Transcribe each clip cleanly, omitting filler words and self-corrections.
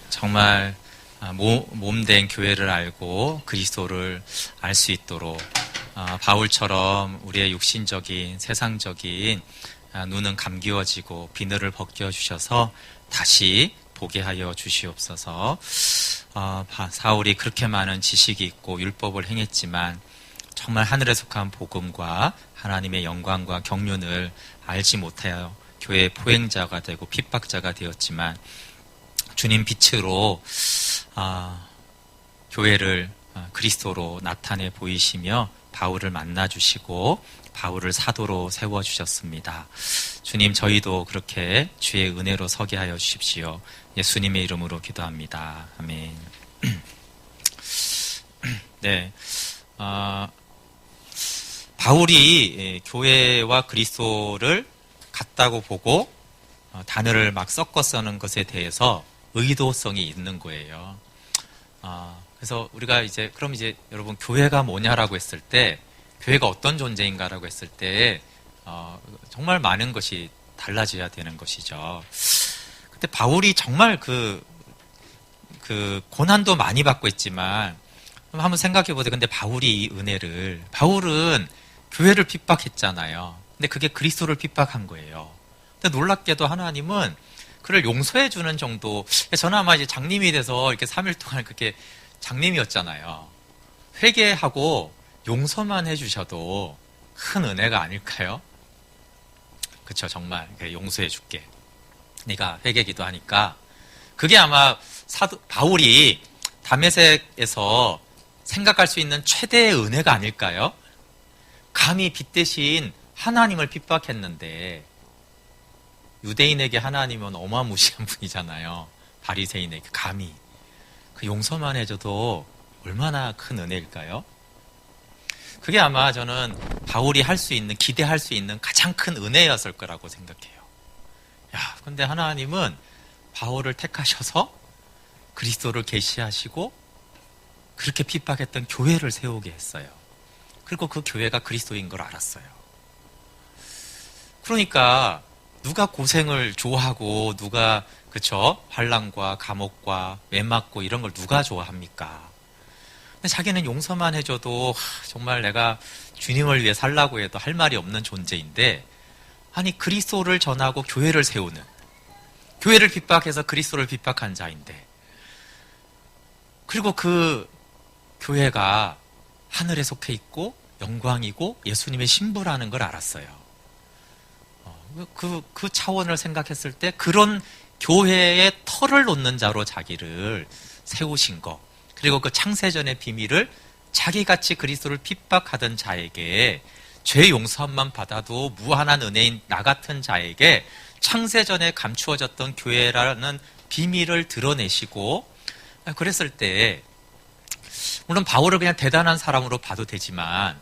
정말 몸된 교회를 알고 그리스도를 알 수 있도록 바울처럼 우리의 육신적인 세상적인 눈은 감기워지고 비늘을 벗겨주셔서 다시 보게 하여 주시옵소서. 사울이 그렇게 많은 지식이 있고 율법을 행했지만 정말 하늘에 속한 복음과 하나님의 영광과 경륜을 알지 못하여 교회의 포행자가 되고 핍박자가 되었지만 주님 빛으로 교회를 그리스도로 나타내 보이시며 바울을 만나주시고 바울을 사도로 세워주셨습니다. 주님, 저희도 그렇게 주의 은혜로 서게 하여 주십시오. 예수님의 이름으로 기도합니다. 아멘. 네, 바울이 교회와 그리스도를 같다고 보고 단어를 막 섞어 쓰는 것에 대해서 의도성이 있는 거예요. 그래서 우리가 그럼 여러분 교회가 뭐냐라고 했을 때, 교회가 어떤 존재인가라고 했을 때, 정말 많은 것이 달라져야 되는 것이죠. 근데 바울이 정말 그 고난도 많이 받고 있지만, 한번 생각해 보세요. 근데 바울이 이 은혜를, 바울은 교회를 핍박했잖아요. 근데 그게 그리스도를 핍박한 거예요. 근데 놀랍게도 하나님은 그를 용서해 주는 정도. 저는 아마 이제 장님이 돼서 이렇게 3일 동안 그렇게 장님이었잖아요. 회개하고 용서만 해주셔도 큰 은혜가 아닐까요? 그쵸, 정말 용서해 줄게. 네가 회개 기도하니까. 그게 아마 바울이 다메섹에서 생각할 수 있는 최대의 은혜가 아닐까요? 감히 빛 대신 하나님을 핍박했는데, 유대인에게 하나님은 어마무시한 분이잖아요. 바리새인에게 감히. 그 용서만 해줘도 얼마나 큰 은혜일까요? 그게 아마 저는 바울이 할 수 있는, 기대할 수 있는 가장 큰 은혜였을 거라고 생각해요. 근데 하나님은 바울을 택하셔서 그리스도를 계시하시고 그렇게 핍박했던 교회를 세우게 했어요. 그리고 그 교회가 그리스도인 걸 알았어요. 그러니까 누가 고생을 좋아하고 누가 환난과 감옥과 외맞고 이런 걸 누가 좋아합니까? 근데 자기는 용서만 해줘도 정말 내가 주님을 위해 살라고 해도 할 말이 없는 존재인데, 아니 그리스도를 전하고 교회를 세우는, 교회를 핍박해서 그리스도를 핍박한 자인데, 그리고 그 교회가 하늘에 속해 있고 영광이고 예수님의 신부라는 걸 알았어요. 그 차원을 생각했을 때 그런 교회의 털을 놓는 자로 자기를 세우신 것, 그리고 그 창세전의 비밀을 자기같이 그리스도를 핍박하던 자에게, 죄 용서함만 받아도 무한한 은혜인 나 같은 자에게 창세전에 감추어졌던 교회라는 비밀을 드러내시고, 그랬을 때 물론 바울을 그냥 대단한 사람으로 봐도 되지만,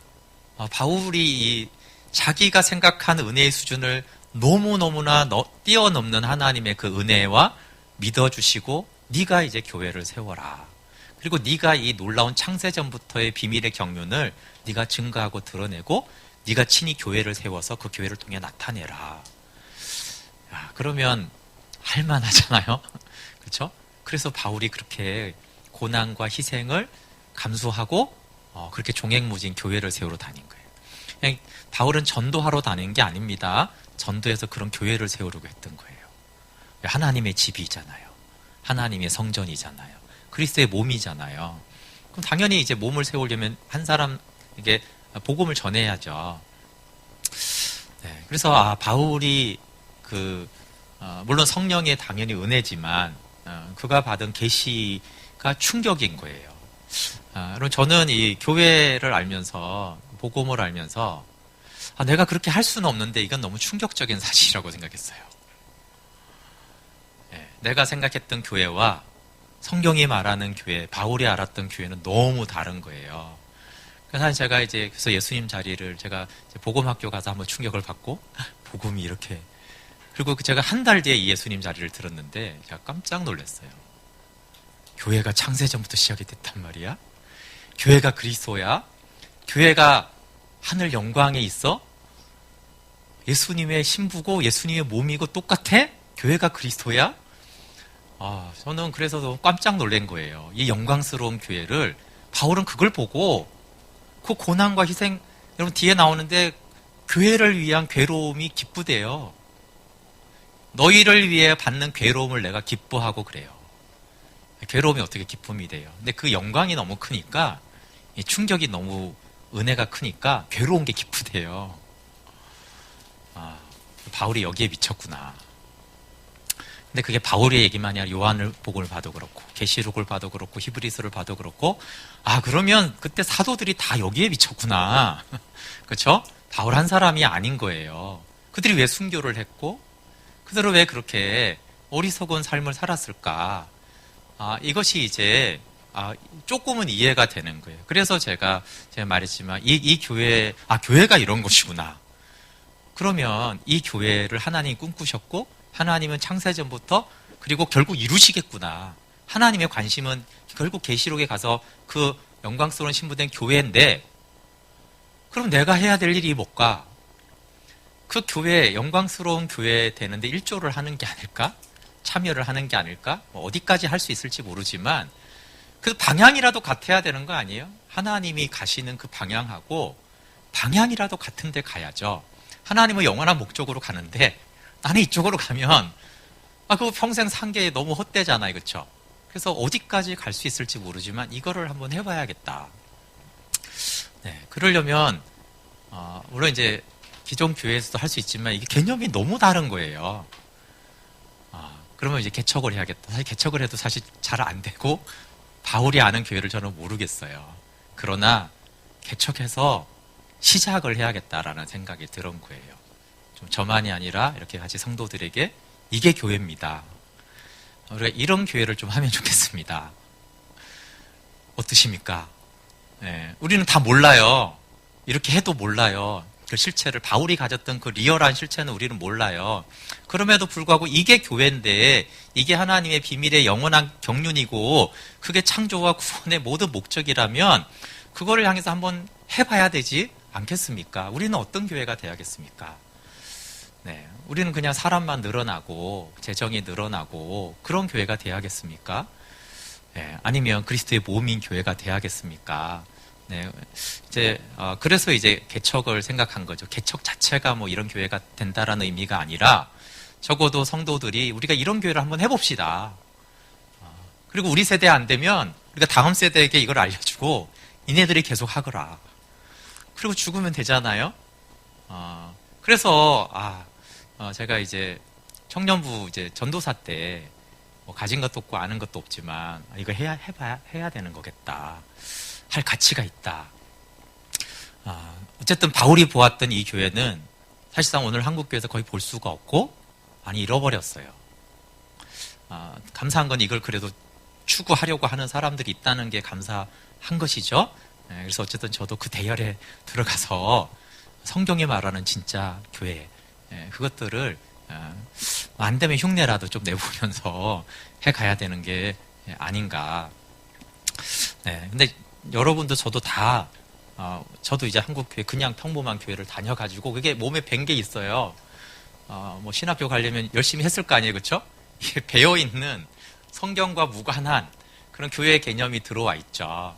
바울이 자기가 생각한 은혜의 수준을 너무너무나 뛰어넘는 하나님의 그 은혜와 믿어주시고, 네가 이제 교회를 세워라. 그리고 네가 이 놀라운 창세전부터의 비밀의 경륜을 네가 증거하고 드러내고 네가 친히 교회를 세워서 그 교회를 통해 나타내라. 그러면 할만하잖아요. 그렇죠? 그래서 바울이 그렇게 고난과 희생을 감수하고 그렇게 종횡무진 교회를 세우러 다닌 거예요. 그냥 바울은 전도하러 다닌 게 아닙니다. 전도해서 그런 교회를 세우려고 했던 거예요. 하나님의 집이잖아요. 하나님의 성전이잖아요. 그리스도의 몸이잖아요. 그럼 당연히 이제 몸을 세우려면 한 사람에게 복음을 전해야죠. 네, 그래서 바울이 물론 성령의 당연히 은혜지만 그가 받은 계시가 충격인 거예요. 그럼 저는 이 교회를 알면서, 복음을 알면서 내가 그렇게 할 수는 없는데 이건 너무 충격적인 사실이라고 생각했어요. 네, 내가 생각했던 교회와 성경이 말하는 교회, 바울이 알았던 교회는 너무 다른 거예요. 그래서 제가 그래서 예수님 자리를 제가 복음학교 가서 한번 충격을 받고, 복음이 이렇게. 그리고 제가 한 달 뒤에 이 예수님 자리를 들었는데 제가 깜짝 놀랐어요. 교회가 창세전부터 시작이 됐단 말이야? 교회가 그리스도야? 교회가 하늘 영광에 있어? 예수님의 신부고 예수님의 몸이고 똑같아? 교회가 그리스도야? 저는 그래서 너무 깜짝 놀란 거예요. 이 영광스러운 교회를 바울은 그걸 보고 그 고난과 희생, 여러분 뒤에 나오는데 교회를 위한 괴로움이 기쁘대요. 너희를 위해 받는 괴로움을 내가 기뻐하고 그래요. 괴로움이 어떻게 기쁨이 돼요? 근데 그 영광이 너무 크니까, 이 충격이 너무 은혜가 크니까 괴로운 게 기쁘대요. 바울이 여기에 미쳤구나. 근데 그게 바울의 얘기만이 아니라 요한복음을 봐도 그렇고 계시록을 봐도 그렇고 히브리서를 봐도 그렇고, 그러면 그때 사도들이 다 여기에 미쳤구나. 그렇죠? 바울 한 사람이 아닌 거예요. 그들이 왜 순교를 했고 그들은 왜 그렇게 어리석은 삶을 살았을까? 이것이 이제 조금은 이해가 되는 거예요. 그래서 제가 말했지만 이 교회, 교회가 이런 것이구나. 그러면 이 교회를 하나님이 꿈꾸셨고 하나님은 창세전부터 그리고 결국 이루시겠구나. 하나님의 관심은 결국 계시록에 가서 그 영광스러운 신부된 교회인데, 그럼 내가 해야 될 일이 뭘까? 그 교회, 영광스러운 교회 되는데 일조를 하는 게 아닐까? 참여를 하는 게 아닐까? 어디까지 할 수 있을지 모르지만 그 방향이라도 같아야 되는 거 아니에요? 하나님이 가시는 그 방향하고 방향이라도 같은 데 가야죠. 하나님은 영원한 목적으로 가는데 나는 이쪽으로 가면 그거 평생 산 게 너무 헛되잖아요. 그렇죠? 그래서 어디까지 갈 수 있을지 모르지만 이거를 한번 해봐야겠다. 네, 그러려면 물론 이제 기존 교회에서도 할 수 있지만 이게 개념이 너무 다른 거예요. 그러면 이제 개척을 해야겠다. 사실 개척을 해도 사실 잘 안 되고 바울이 아는 교회를 저는 모르겠어요. 그러나 개척해서 시작을 해야겠다라는 생각이 들은 거예요. 좀 저만이 아니라 이렇게 같이 성도들에게 이게 교회입니다. 우리가 이런 교회를 좀 하면 좋겠습니다. 어떠십니까? 네, 우리는 다 몰라요. 이렇게 해도 몰라요. 그 실체를, 바울이 가졌던 그 리얼한 실체는 우리는 몰라요. 그럼에도 불구하고 이게 교회인데 이게 하나님의 비밀의 영원한 경륜이고 그게 창조와 구원의 모든 목적이라면 그거를 향해서 한번 해봐야 되지 않겠습니까? 우리는 어떤 교회가 돼야겠습니까? 네, 우리는 그냥 사람만 늘어나고 재정이 늘어나고 그런 교회가 돼야겠습니까? 네, 아니면 그리스도의 몸인 교회가 돼야겠습니까? 네, 그래서 이제 개척을 생각한 거죠. 개척 자체가 뭐 이런 교회가 된다라는 의미가 아니라 적어도 성도들이 우리가 이런 교회를 한번 해봅시다. 그리고 우리 세대 안 되면 우리가 다음 세대에게 이걸 알려주고 이네들이 계속 하거라. 그리고 죽으면 되잖아요. 그래서 제가 이제 청년부 이제 전도사 때 뭐 가진 것도 없고 아는 것도 없지만 이거 해야 되는 거겠다. 할 가치가 있다. 어쨌든 바울이 보았던 이 교회는 사실상 오늘 한국 교회에서 거의 볼 수가 없고 많이 잃어버렸어요. 감사한 건 이걸 그래도 추구하려고 하는 사람들이 있다는 게 감사한 것이죠. 그래서 어쨌든 저도 그 대열에 들어가서 성경이 말하는 진짜 교회, 그것들을 안 되면 흉내라도 좀 내보면서 해가야 되는 게 아닌가. 근데 여러분도 저도 다 저도 이제 한국 교회 그냥 평범한 교회를 다녀가지고 그게 몸에 밴 게 있어요. 뭐 신학교 가려면 열심히 했을 거 아니에요, 그렇죠? 이게 배어 있는 성경과 무관한 그런 교회 개념이 들어와 있죠.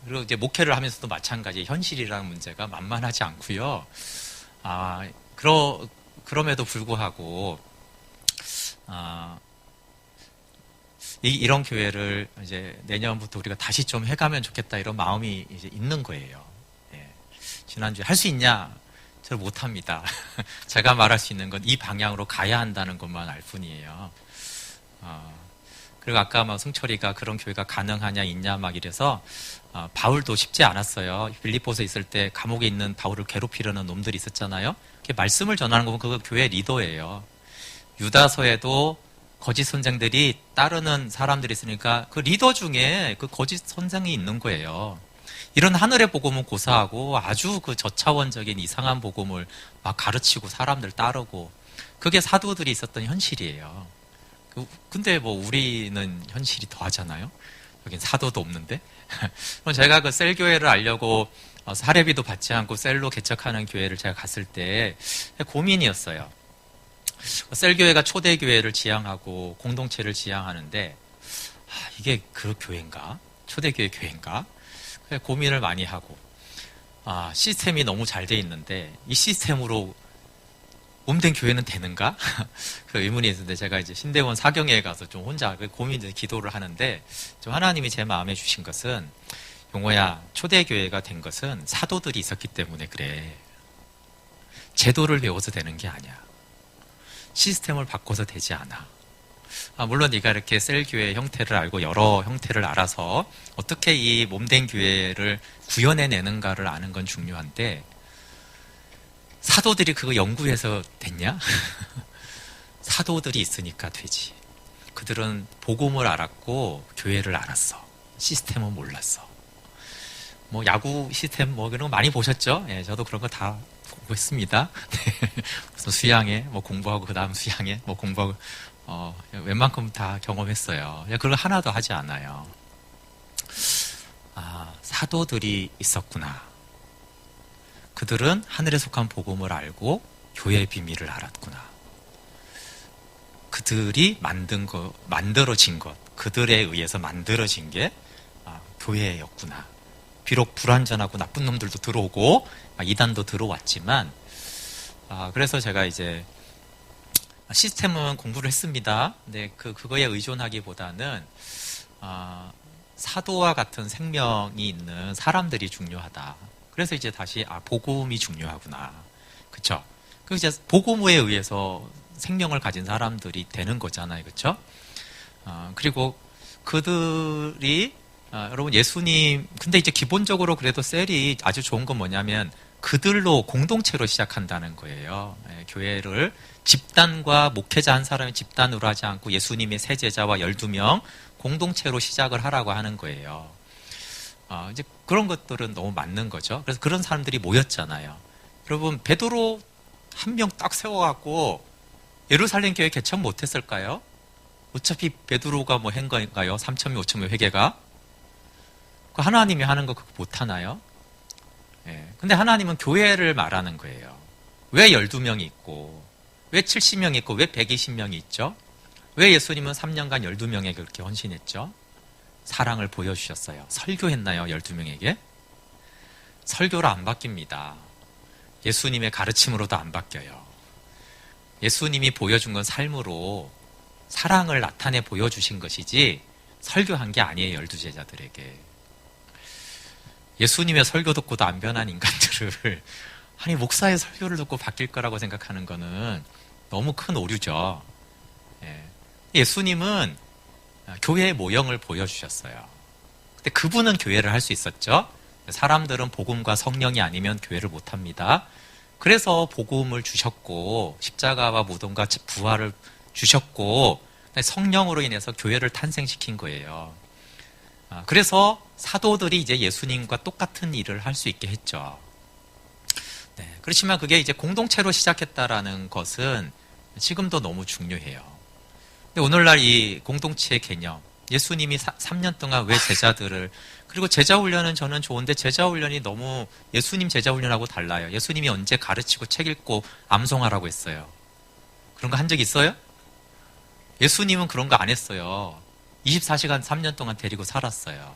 그리고 이제 목회를 하면서도 마찬가지 현실이라는 문제가 만만하지 않고요. 그럼에도 불구하고 이런 교회를 이제 내년부터 우리가 다시 좀 해가면 좋겠다 이런 마음이 이제 있는 거예요. 지난주에 할 수 있냐? 저는 못합니다. 제가 말할 수 있는 건 이 방향으로 가야 한다는 것만 알 뿐이에요. 그리고 아까 막 승철이가 그런 교회가 가능하냐 있냐 막 이래서 바울도 쉽지 않았어요. 빌립보서 있을 때 감옥에 있는 바울을 괴롭히려는 놈들이 있었잖아요. 말씀을 전하는 거 보면 그거 교회 리더예요. 유다서에도 거짓 선생들이 따르는 사람들이 있으니까 그 리더 중에 그 거짓 선생이 있는 거예요. 이런 하늘의 복음을 고사하고 아주 그 저차원적인 이상한 복음을 막 가르치고 사람들 따르고 그게 사도들이 있었던 현실이에요. 근데 뭐 우리는 현실이 더하잖아요. 여긴 사도도 없는데. 제가 그 셀교회를 알려고 사례비도 받지 않고 셀로 개척하는 교회를 제가 갔을 때 고민이었어요. 셀교회가 초대교회를 지향하고 공동체를 지향하는데 이게 그 교회인가? 초대교회 교회인가? 고민을 많이 하고 시스템이 너무 잘 돼 있는데 이 시스템으로 몸된 교회는 되는가? 그 의문이 있는데 제가 이제 신대원 사경회에 가서 좀 혼자 고민을 기도를 하는데 좀 하나님이 제 마음에 주신 것은 용호야, 초대교회가 된 것은 사도들이 있었기 때문에 그래. 제도를 배워서 되는 게 아니야. 시스템을 바꿔서 되지 않아. 물론 네가 이렇게 셀교회 형태를 알고 여러 형태를 알아서 어떻게 이 몸된 교회를 구현해내는가를 아는 건 중요한데 사도들이 그거 연구해서 됐냐? 사도들이 있으니까 되지. 그들은 복음을 알았고 교회를 알았어. 시스템은 몰랐어. 뭐 야구 시스템 뭐 그런 거 많이 보셨죠? 예, 저도 그런 거 다 공부했습니다. 그래서 수양회 뭐 공부하고 그 다음 수양회 뭐 공부하고 웬만큼 다 경험했어요. 그걸 하나도 하지 않아요. 사도들이 있었구나. 그들은 하늘에 속한 복음을 알고 교회의 비밀을 알았구나. 그들이 만들어진 것, 그들에 의해서 만들어진 게 교회였구나. 비록 불완전하고 나쁜 놈들도 들어오고 이단도 들어왔지만 그래서 제가 이제 시스템은 공부를 했습니다. 근데 그거에 의존하기보다는 사도와 같은 생명이 있는 사람들이 중요하다. 그래서 이제 다시 복음이 중요하구나. 그쵸? 그 이제 복음에 의해서 생명을 가진 사람들이 되는 거잖아요. 그쵸? 그리고 그들이 여러분 예수님 근데 이제 기본적으로 그래도 셀이 아주 좋은 건 뭐냐면 그들로 공동체로 시작한다는 거예요. 교회를 집단과 목회자 한 사람이 집단으로 하지 않고 예수님의 세 제자와 12명 공동체로 시작을 하라고 하는 거예요. 이제 그런 것들은 너무 맞는 거죠. 그래서 그런 사람들이 모였잖아요. 여러분 베드로 한 명 딱 세워갖고 예루살렘 교회 개척 못했을까요? 어차피 베드로가 뭐 한 거니까요. 3,000명, 5,000명 회개가. 하나님이 하는 거 그거 못하나요? 근데 하나님은 교회를 말하는 거예요. 왜 12명이 있고 왜 70명이 있고 왜 120명이 있죠? 왜 예수님은 3년간 12명에게 그렇게 헌신했죠? 사랑을 보여주셨어요. 설교했나요? 12명에게? 설교로 안 바뀝니다. 예수님의 가르침으로도 안 바뀌어요. 예수님이 보여준 건 삶으로 사랑을 나타내 보여주신 것이지 설교한 게 아니에요. 12제자들에게. 예수님의 설교 듣고도 안 변한 인간들을 아니 목사의 설교를 듣고 바뀔 거라고 생각하는 거는 너무 큰 오류죠. 예수님은 교회의 모형을 보여주셨어요. 근데 그분은 교회를 할 수 있었죠. 사람들은 복음과 성령이 아니면 교회를 못합니다. 그래서 복음을 주셨고 십자가와 무덤과 부활을 주셨고 성령으로 인해서 교회를 탄생시킨 거예요. 그래서 사도들이 이제 예수님과 똑같은 일을 할 수 있게 했죠. 그렇지만 그게 이제 공동체로 시작했다라는 것은 지금도 너무 중요해요. 근데 오늘날 이 공동체의 개념, 예수님이 3년 동안 왜 제자들을, 그리고 제자훈련은 저는 좋은데 제자훈련이 너무 예수님 제자훈련하고 달라요. 예수님이 언제 가르치고 책 읽고 암송하라고 했어요. 그런 거 한 적 있어요? 예수님은 그런 거 안 했어요. 24시간 3년 동안 데리고 살았어요.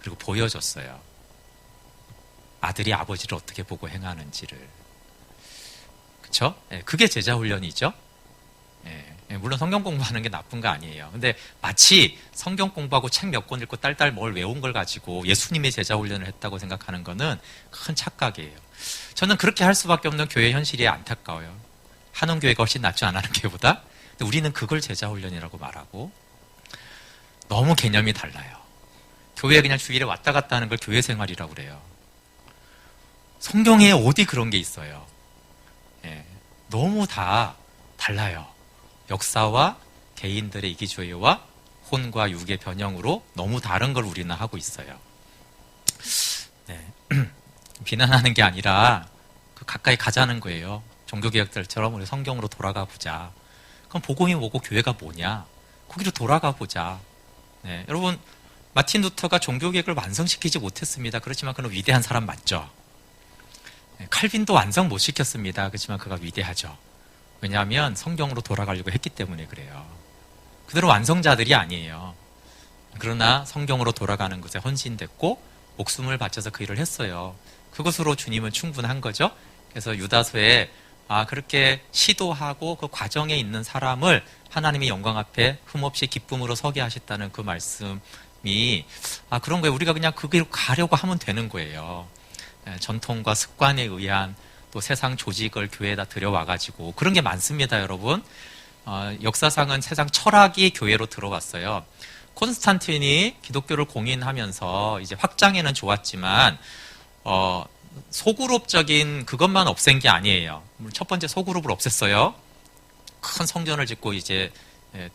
그리고 보여줬어요. 아들이 아버지를 어떻게 보고 행하는지를. 그쵸? 그게 제자훈련이죠. 물론 성경 공부하는 게 나쁜 거 아니에요. 근데 마치 성경 공부하고 책 몇 권 읽고 딸딸 뭘 외운 걸 가지고 예수님의 제자훈련을 했다고 생각하는 거는 큰 착각이에요. 저는 그렇게 할 수밖에 없는 교회 현실이 안타까워요. 한원교회가 훨씬 낫지 안 하는 교회보다. 근데 우리는 그걸 제자훈련이라고 말하고 너무 개념이 달라요. 교회에 그냥 주일에 왔다 갔다 하는 걸 교회 생활이라고 그래요. 성경에 어디 그런 게 있어요. 너무 다 달라요. 역사와 개인들의 이기주의와 혼과 육의 변형으로 너무 다른 걸 우리는 하고 있어요. 비난하는 게 아니라 가까이 가자는 거예요. 종교개혁들처럼 우리 성경으로 돌아가 보자. 그럼 복음이 뭐고 교회가 뭐냐? 거기로 돌아가 보자. 여러분 마틴 루터가 종교개혁을 완성시키지 못했습니다. 그렇지만 그는 위대한 사람 맞죠? 칼빈도 완성 못 시켰습니다. 그렇지만 그가 위대하죠. 왜냐하면 성경으로 돌아가려고 했기 때문에 그래요. 그들은 완성자들이 아니에요. 그러나 성경으로 돌아가는 것에 헌신됐고 목숨을 바쳐서 그 일을 했어요. 그것으로 주님은 충분한 거죠. 그래서 유다서에 그렇게 시도하고 그 과정에 있는 사람을 하나님의 영광 앞에 흠없이 기쁨으로 서게 하셨다는 그 말씀이 그런 거예요. 우리가 그냥 그 길로 가려고 하면 되는 거예요. 전통과 습관에 의한 또 세상 조직을 교회에다 들여와가지고 그런 게 많습니다, 여러분. 역사상은 세상 철학이 교회로 들어왔어요. 콘스탄틴이 기독교를 공인하면서 이제 확장에는 좋았지만 소그룹적인 그것만 없앤 게 아니에요. 첫 번째 소그룹을 없앴어요. 큰 성전을 짓고 이제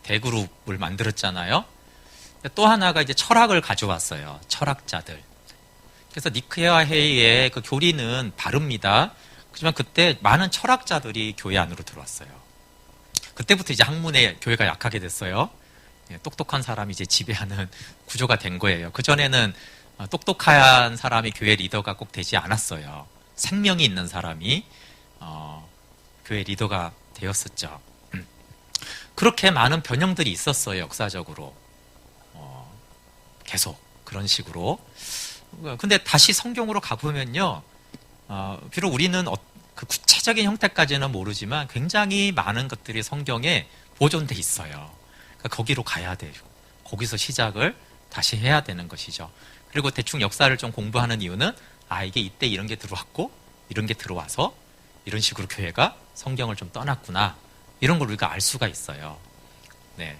대그룹을 만들었잖아요. 또 하나가 이제 철학을 가져왔어요. 철학자들. 그래서 니케아 회의의 그 교리는 바릅니다. 하지만 그때 많은 철학자들이 교회 안으로 들어왔어요. 그때부터 이제 학문의 교회가 약하게 됐어요. 똑똑한 사람이 이제 지배하는 구조가 된 거예요. 그전에는 똑똑한 사람이 교회 리더가 꼭 되지 않았어요. 생명이 있는 사람이 교회 리더가 되었었죠. 그렇게 많은 변형들이 있었어요. 역사적으로. 계속 그런 식으로. 근데 다시 성경으로 가보면요. 비록 우리는 그 구체적인 형태까지는 모르지만 굉장히 많은 것들이 성경에 보존돼 있어요. 그러니까 거기로 가야 돼요. 거기서 시작을 다시 해야 되는 것이죠. 그리고 대충 역사를 좀 공부하는 이유는 이게 이때 이런 게 들어왔고 이런 게 들어와서 이런 식으로 교회가 성경을 좀 떠났구나. 이런 걸 우리가 알 수가 있어요. 네.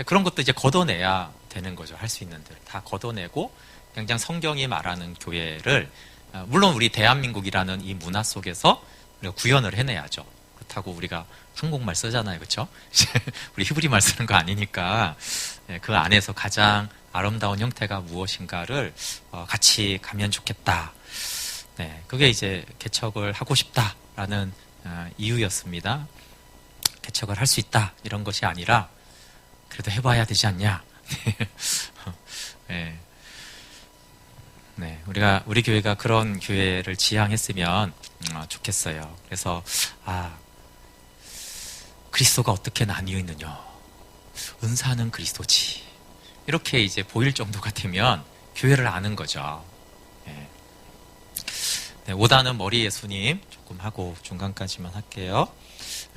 그런 것도 이제 걷어내야 되는 거죠. 할 수 있는 데를 다 걷어내고 그냥 성경이 말하는 교회를 물론 우리 대한민국이라는 이 문화 속에서 우리가 구현을 해내야죠. 그렇다고 우리가 한국말 쓰잖아요. 그렇죠? 우리 히브리말 쓰는 거 아니니까 그 안에서 가장 아름다운 형태가 무엇인가를 같이 가면 좋겠다. 네, 그게 이제 개척을 하고 싶다라는 이유였습니다. 개척을 할 수 있다 이런 것이 아니라 그래도 해봐야 되지 않냐. 네. 네, 우리 교회가 그런 교회를 지향했으면 좋겠어요. 그래서 그리스도가 어떻게 나뉘어 있느냐? 은사는 그리스도지. 이렇게 이제 보일 정도가 되면 교회를 아는 거죠. 네. 네, 5단은 머리 예수님 조금 하고 중간까지만 할게요.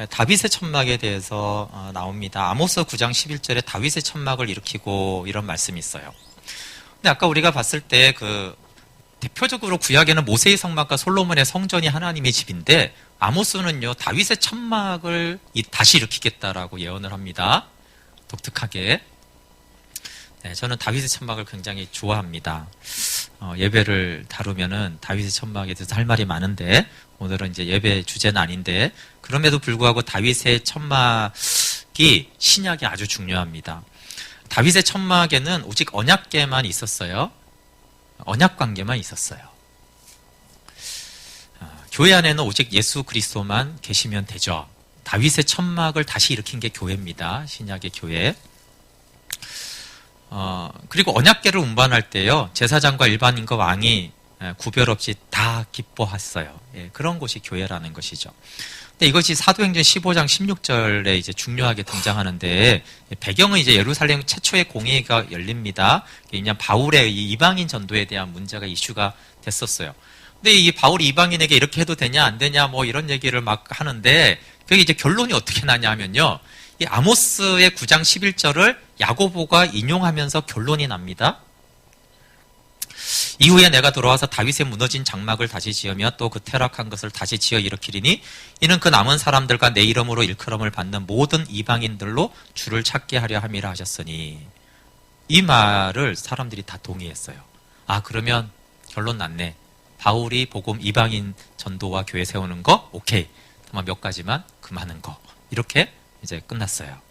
다윗의 천막에 대해서 나옵니다. 아모스 9장 11절에 다윗의 천막을 일으키고 이런 말씀이 있어요. 근데 아까 우리가 봤을 때 대표적으로 구약에는 모세의 성막과 솔로몬의 성전이 하나님의 집인데 아모스는요 다윗의 천막을 다시 일으키겠다라고 예언을 합니다. 독특하게. 네, 저는 다윗의 천막을 굉장히 좋아합니다. 예배를 다루면은 다윗의 천막에 대해서 할 말이 많은데 오늘은 이제 예배 주제는 아닌데 그럼에도 불구하고 다윗의 천막이 신약에 아주 중요합니다. 다윗의 천막에는 오직 언약궤만 있었어요. 언약 관계만 있었어요. 교회 안에는 오직 예수 그리스도만 계시면 되죠. 다윗의 천막을 다시 일으킨 게 교회입니다. 신약의 교회. 그리고 언약궤를 운반할 때요. 제사장과 일반인과 왕이 구별 없이 다 기뻐했어요. 예, 그런 곳이 교회라는 것이죠. 근데 이것이 사도행전 15장 16절에 이제 중요하게 등장하는데 배경은 이제 예루살렘 최초의 공회가 열립니다. 왜냐하면 바울의 이 이방인 전도에 대한 문제가 이슈가 됐었어요. 근데 이 바울이 이방인에게 이렇게 해도 되냐 안 되냐 뭐 이런 얘기를 막 하는데 그게 이제 결론이 어떻게 나냐면요. 이 아모스의 9장 11절을 야고보가 인용하면서 결론이 납니다. 이후에 내가 돌아와서 다윗의 무너진 장막을 다시 지으며 또 그 퇴락한 것을 다시 지어 일으키리니 이는 그 남은 사람들과 내 이름으로 일컬음을 받는 모든 이방인들로 주를 찾게 하려 함이라 하셨으니 이 말을 사람들이 다 동의했어요. 그러면 결론 났네. 바울이 복음 이방인 전도와 교회 세우는 거 오케이. 다만 몇 가지만 금하는 거 이렇게 이제 끝났어요.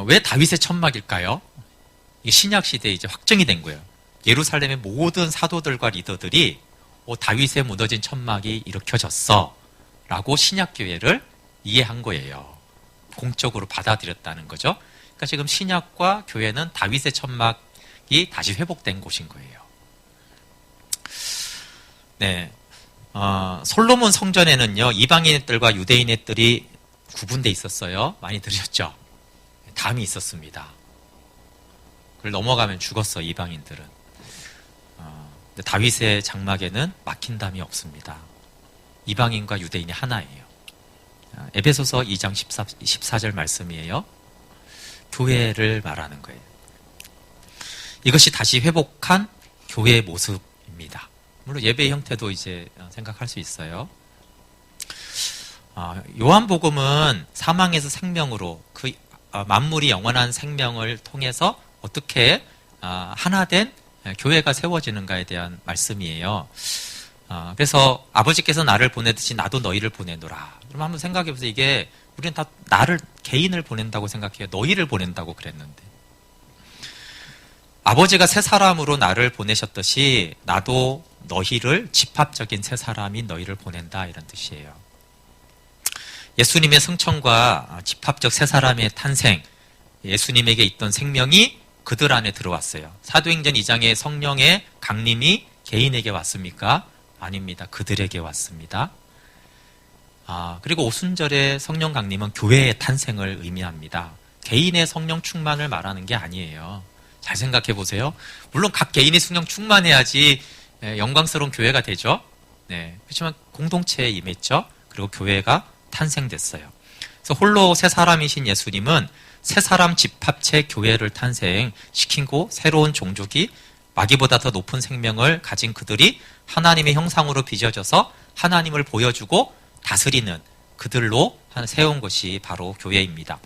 왜 다윗의 천막일까요? 이게 신약 시대에 이제 확정이 된 거예요. 예루살렘의 모든 사도들과 리더들이 다윗의 무너진 천막이 일으켜졌어 라고 신약교회를 이해한 거예요. 공적으로 받아들였다는 거죠. 그러니까 지금 신약과 교회는 다윗의 천막이 다시 회복된 곳인 거예요. 네. 솔로몬 성전에는요, 이방인들과 유대인들이 구분돼 있었어요. 많이 들으셨죠? 담이 있었습니다. 그걸 넘어가면 죽었어, 이방인들은. 근데 다윗의 장막에는 막힌 담이 없습니다. 이방인과 유대인이 하나예요. 에베소서 2장 14절 말씀이에요. 교회를 말하는 거예요. 이것이 다시 회복한 교회의 모습입니다. 물론 예배의 형태도 이제 생각할 수 있어요. 요한복음은 사망에서 생명으로 그 만물이 영원한 생명을 통해서 어떻게 하나된 교회가 세워지는가에 대한 말씀이에요. 그래서 아버지께서 나를 보내듯이 나도 너희를 보내노라. 그럼 한번 생각해 보세요. 이게 우리는 다 나를 개인을 보낸다고 생각해요. 너희를 보낸다고 그랬는데. 아버지가 새 사람으로 나를 보내셨듯이 나도 너희를 집합적인 새 사람인 너희를 보낸다 이런 뜻이에요. 예수님의 승천과 집합적 새 사람의 탄생, 예수님에게 있던 생명이 그들 안에 들어왔어요. 사도행전 2장의 성령의 강림이 개인에게 왔습니까? 아닙니다. 그들에게 왔습니다. 그리고 오순절의 성령 강림은 교회의 탄생을 의미합니다. 개인의 성령 충만을 말하는 게 아니에요. 잘 생각해 보세요. 물론 각 개인의 성령 충만해야지 영광스러운 교회가 되죠. 네. 그렇지만 공동체에 임했죠. 그리고 교회가 탄생됐어요. 그래서 홀로 새 사람이신 예수님은 새 사람 집합체 교회를 탄생시키고 새로운 종족이 마귀보다 더 높은 생명을 가진 그들이 하나님의 형상으로 빚어져서 하나님을 보여주고 다스리는 그들로 세운 것이 바로 교회입니다.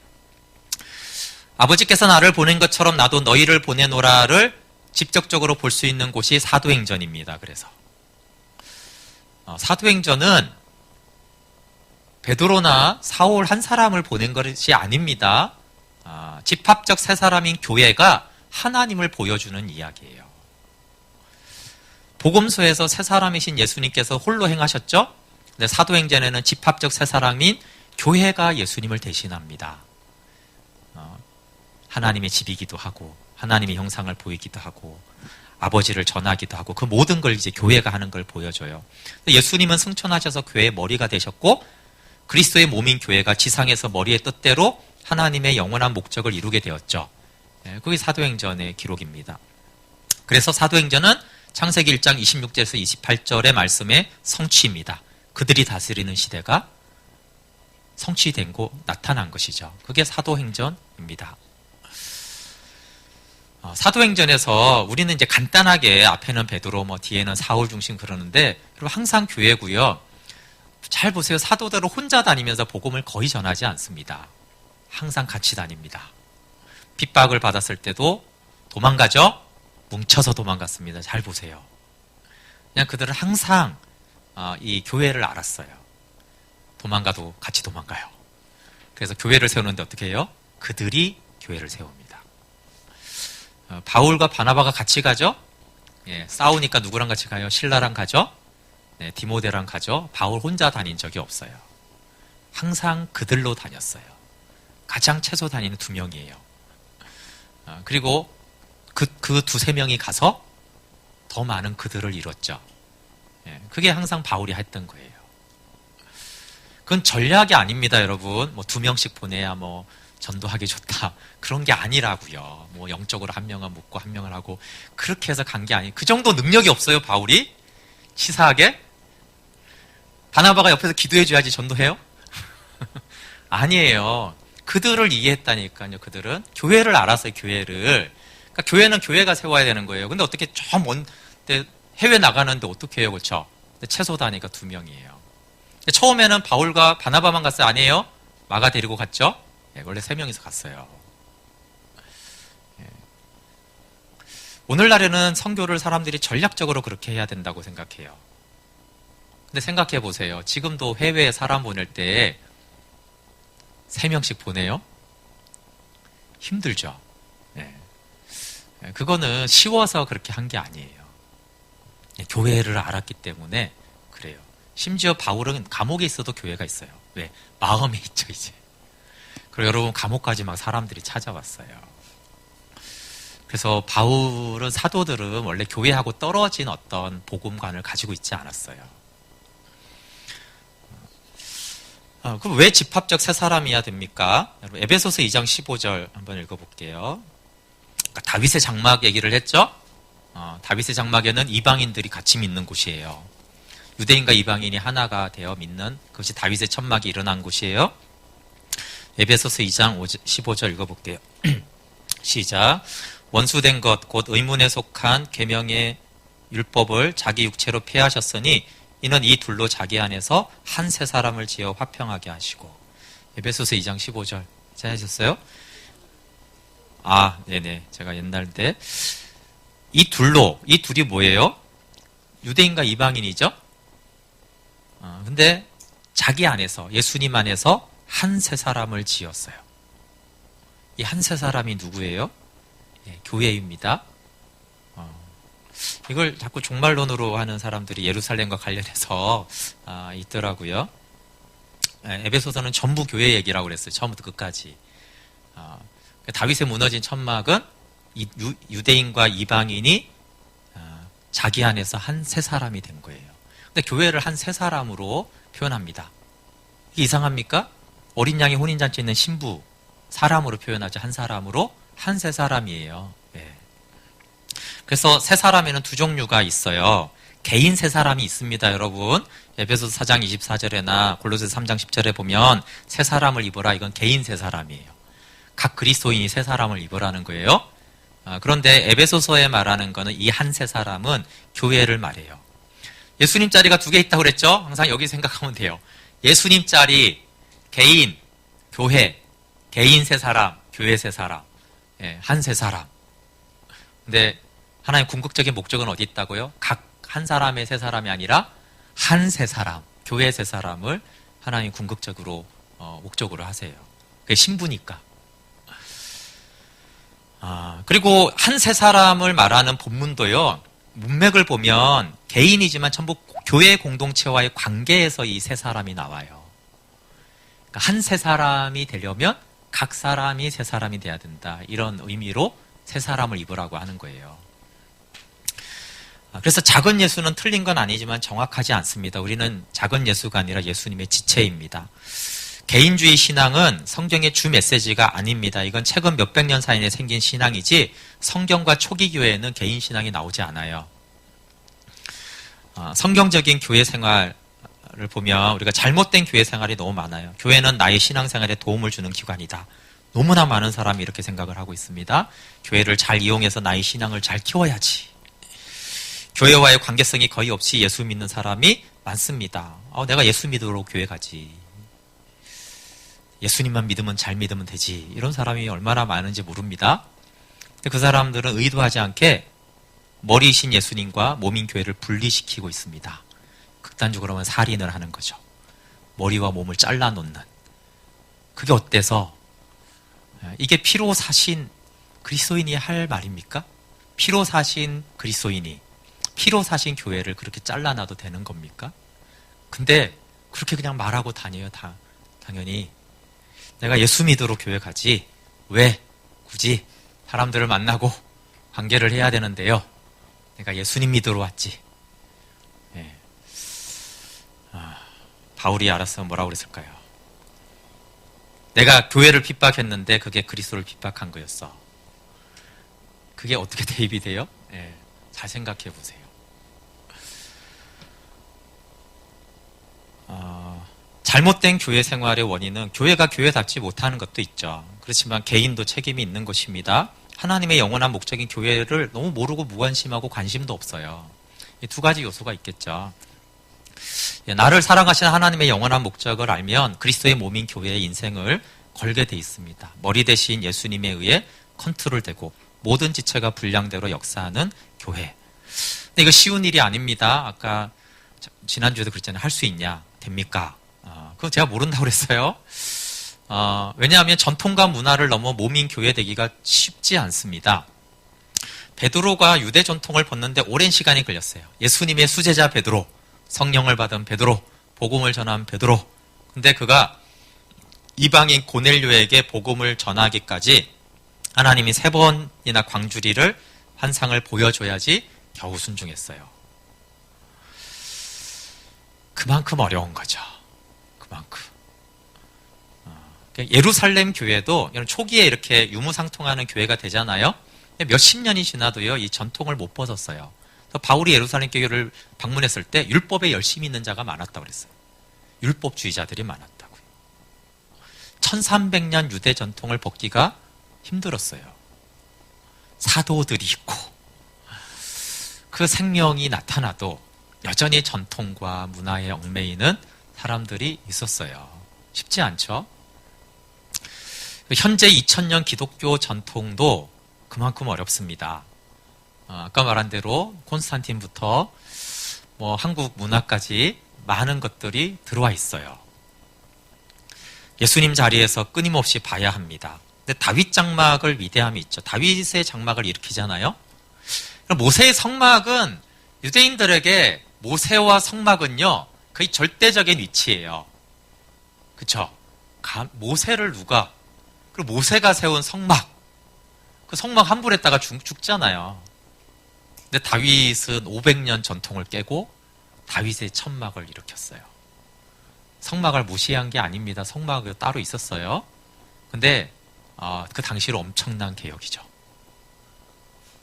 아버지께서 나를 보낸 것처럼 나도 너희를 보내노라를 직접적으로 볼 수 있는 곳이 사도행전입니다. 그래서 사도행전은 베드로나 사울 한 사람을 보낸 것이 아닙니다. 집합적 새 사람인 교회가 하나님을 보여주는 이야기예요. 복음서에서 새 사람이신 예수님께서 홀로 행하셨죠? 근데 사도행전에는 집합적 새 사람인 교회가 예수님을 대신합니다. 하나님의 집이기도 하고 하나님의 형상을 보이기도 하고 아버지를 전하기도 하고 그 모든 걸 이제 교회가 하는 걸 보여줘요. 예수님은 승천하셔서 교회의 머리가 되셨고 그리스도의 몸인 교회가 지상에서 머리의 뜻대로 하나님의 영원한 목적을 이루게 되었죠. 그게 사도행전의 기록입니다. 그래서 사도행전은 창세기 1장 26절에서 28절의 말씀의 성취입니다. 그들이 다스리는 시대가 성취된 거 나타난 것이죠. 그게 사도행전입니다. 사도행전에서 우리는 이제 간단하게 앞에는 베드로, 뒤에는 사울 중심 그러는데 그리고 항상 교회고요. 잘 보세요. 사도들은 혼자 다니면서 복음을 거의 전하지 않습니다. 항상 같이 다닙니다. 핍박을 받았을 때도 도망가죠? 뭉쳐서 도망갔습니다. 잘 보세요. 그냥 그들은 항상 이 교회를 알았어요. 도망가도 같이 도망가요. 그래서 교회를 세우는데 어떻게 해요? 그들이 교회를 세웁니다. 바울과 바나바가 같이 가죠? 싸우니까 누구랑 같이 가요? 실라랑 가죠? 디모데랑 가죠? 바울 혼자 다닌 적이 없어요. 항상 그들로 다녔어요. 가장 최소 다니는 2명이에요. 그리고 그 두세 명이 가서 더 많은 그들을 이뤘죠. 그게 항상 바울이 했던 거예요. 그건 전략이 아닙니다, 여러분. 2명씩 보내야 전도하기 좋다. 그런 게 아니라고요. 영적으로 한 명은 묻고 한 명을 하고 그렇게 해서 간 게 아니에요. 그 정도 능력이 없어요, 바울이? 치사하게? 바나바가 옆에서 기도해 줘야지 전도해요? 아니에요. 그들을 이해했다니까요. 그들은 교회를 알았어요. 교회를. 그러니까 교회는 교회가 세워야 되는 거예요. 근데 어떻게 저 먼 해외 나가는데 어떻게 해요, 그렇죠? 최소 단위가 2명이에요. 처음에는 바울과 바나바만 갔어요, 아니에요? 마가 데리고 갔죠? 원래 3명이서 갔어요. 오늘날에는 선교를 사람들이 전략적으로 그렇게 해야 된다고 생각해요. 근데 생각해 보세요. 지금도 해외에 사람 보낼 때 3명씩 보내요? 힘들죠. 그거는 쉬워서 그렇게 한 게 아니에요. 교회를 알았기 때문에 그래요. 심지어 바울은 감옥에 있어도 교회가 있어요. 왜? 마음에 있죠, 이제. 그리고 여러분 감옥까지 막 사람들이 찾아왔어요. 그래서 바울은 사도들은 원래 교회하고 떨어진 어떤 복음관을 가지고 있지 않았어요. 그럼 왜 집합적 세 사람이야 됩니까? 여러분, 에베소서 2장 15절 한번 읽어볼게요. 그러니까 다윗의 장막 얘기를 했죠? 다윗의 장막에는 이방인들이 같이 믿는 곳이에요. 유대인과 이방인이 하나가 되어 믿는 그것이 다윗의 천막이 일어난 곳이에요. 에베소서 2장 15절 읽어볼게요. 시작. 원수된 것 곧 의문에 속한 계명의 율법을 자기 육체로 폐하셨으니 이는 이 둘로 자기 안에서 한 세 사람을 지어 화평하게 하시고. 에베소서 2장 15절 잘 하셨어요? 네네. 제가 옛날 때 이 둘이 뭐예요? 유대인과 이방인이죠? 근데 자기 안에서, 예수님 안에서 한 세 사람을 지었어요. 이 한 세 사람이 누구예요? 교회입니다. 이걸 자꾸 종말론으로 하는 사람들이 예루살렘과 관련해서 있더라고요. 에베소서는 전부 교회 얘기라고 그랬어요. 처음부터 끝까지. 다윗의 무너진 천막은 유대인과 이방인이 자기 안에서 한 세 사람이 된 거예요. 근데 교회를 한 세 사람으로 표현합니다. 이게 이상합니까? 어린 양의 혼인잔치에 있는 신부 사람으로 표현하지 한 사람으로 한 세 사람이에요. 그래서 세 사람에는 두 종류가 있어요. 개인 세 사람이 있습니다, 여러분. 에베소서 4장 24절에나 골로새서 3장 10절에 보면 세 사람을 입어라. 이건 개인 세 사람이에요. 각 그리스도인이 세 사람을 입으라는 거예요. 그런데 에베소서에 말하는 거는 이 한 세 사람은 교회를 말해요. 예수님 자리가 두 개 있다고 그랬죠? 항상 여기 생각하면 돼요. 예수님 자리, 개인, 교회, 개인 세 사람, 교회 세 사람, 한 세 사람. 근데 하나님의 궁극적인 목적은 어디 있다고요? 각 한 사람의 세 사람이 아니라 한 세 사람, 교회 세 사람을 하나님 궁극적으로 목적으로 하세요. 그게 신부니까. 그리고 한 세 사람을 말하는 본문도요. 문맥을 보면 개인이지만 전부 교회 공동체와의 관계에서 이 세 사람이 나와요. 그러니까 한 세 사람이 되려면 각 사람이 세 사람이 돼야 된다. 이런 의미로 세 사람을 입으라고 하는 거예요. 그래서 작은 예수는 틀린 건 아니지만 정확하지 않습니다. 우리는 작은 예수가 아니라 예수님의 지체입니다. 개인주의 신앙은 성경의 주 메시지가 아닙니다. 이건 최근 몇백 년 사이에 생긴 신앙이지 성경과 초기 교회에는 개인 신앙이 나오지 않아요. 성경적인 교회 생활을 보면 우리가 잘못된 교회 생활이 너무 많아요. 교회는 나의 신앙생활에 도움을 주는 기관이다. 너무나 많은 사람이 이렇게 생각을 하고 있습니다. 교회를 잘 이용해서 나의 신앙을 잘 키워야지. 교회와의 관계성이 거의 없이 예수 믿는 사람이 많습니다. 내가 예수 믿으러 교회 가지. 예수님만 믿으면 잘 믿으면 되지. 이런 사람이 얼마나 많은지 모릅니다. 근데 그 사람들은 의도하지 않게 머리이신 예수님과 몸인 교회를 분리시키고 있습니다. 극단적으로 하면 살인을 하는 거죠. 머리와 몸을 잘라놓는. 그게 어때서? 이게 피로 사신 그리스도인이 할 말입니까? 피로 사신 그리스도인이 피로 사신 교회를 그렇게 잘라놔도 되는 겁니까? 근데 그렇게 그냥 말하고 다녀요. 당연히 내가 예수 믿으러 교회 가지 왜 굳이 사람들을 만나고 관계를 해야 되는데요. 내가 예수님 믿으러 왔지. 바울이 알았으면 뭐라고 그랬을까요? 내가 교회를 핍박했는데 그게 그리스도를 핍박한 거였어. 그게 어떻게 대입이 돼요? 잘 생각해 보세요. 잘못된 교회 생활의 원인은 교회가 교회답지 못하는 것도 있죠. 그렇지만 개인도 책임이 있는 것입니다. 하나님의 영원한 목적인 교회를 너무 모르고 무관심하고 관심도 없어요. 이 두 가지 요소가 있겠죠. 나를 사랑하시는 하나님의 영원한 목적을 알면 그리스도의 몸인 교회의 인생을 걸게 돼 있습니다. 머리 대신 예수님에 의해 컨트롤되고 모든 지체가 분량대로 역사하는 교회. 근데 이거 쉬운 일이 아닙니다. 아까 지난주에도 그랬잖아요. 할 수 있냐? 됩니까? 그거 제가 모른다고 그랬어요. 왜냐하면 전통과 문화를 넘어 몸인 교회 되기가 쉽지 않습니다. 베드로가 유대 전통을 벗는데 오랜 시간이 걸렸어요. 예수님의 수제자 베드로, 성령을 받은 베드로, 복음을 전한 베드로. 근데 그가 이방인 고넬료에게 복음을 전하기까지 하나님이 3번이나 광주리를 환상을 보여줘야지 겨우 순종했어요. 그만큼 어려운 거죠. 그만큼. 예루살렘 교회도 초기에 이렇게 유무상통하는 교회가 되잖아요. 몇십 년이 지나도요, 이 전통을 못 벗었어요. 그래서 바울이 예루살렘 교회를 방문했을 때 율법에 열심히 있는 자가 많았다고 그랬어요. 율법주의자들이 많았다고요. 1300년 유대 전통을 벗기가 힘들었어요. 사도들이 있고 그 생명이 나타나도 여전히 전통과 문화에 얽매이는 사람들이 있었어요. 쉽지 않죠? 현재 2000년 기독교 전통도 그만큼 어렵습니다. 아까 말한 대로 콘스탄틴부터 한국 문화까지 많은 것들이 들어와 있어요. 예수님 자리에서 끊임없이 봐야 합니다. 근데 다윗 장막을 위대함이 있죠. 다윗의 장막을 일으키잖아요. 모세의 성막은 유대인들에게 모세와 성막은요 거의 절대적인 위치예요. 그렇죠? 모세를 누가 그리고 모세가 세운 성막 그 성막 한 불에다가 죽잖아요. 근데 다윗은 500년 전통을 깨고 다윗의 천막을 일으켰어요. 성막을 무시한 게 아닙니다. 성막이 따로 있었어요. 근데 그 당시로 엄청난 개혁이죠.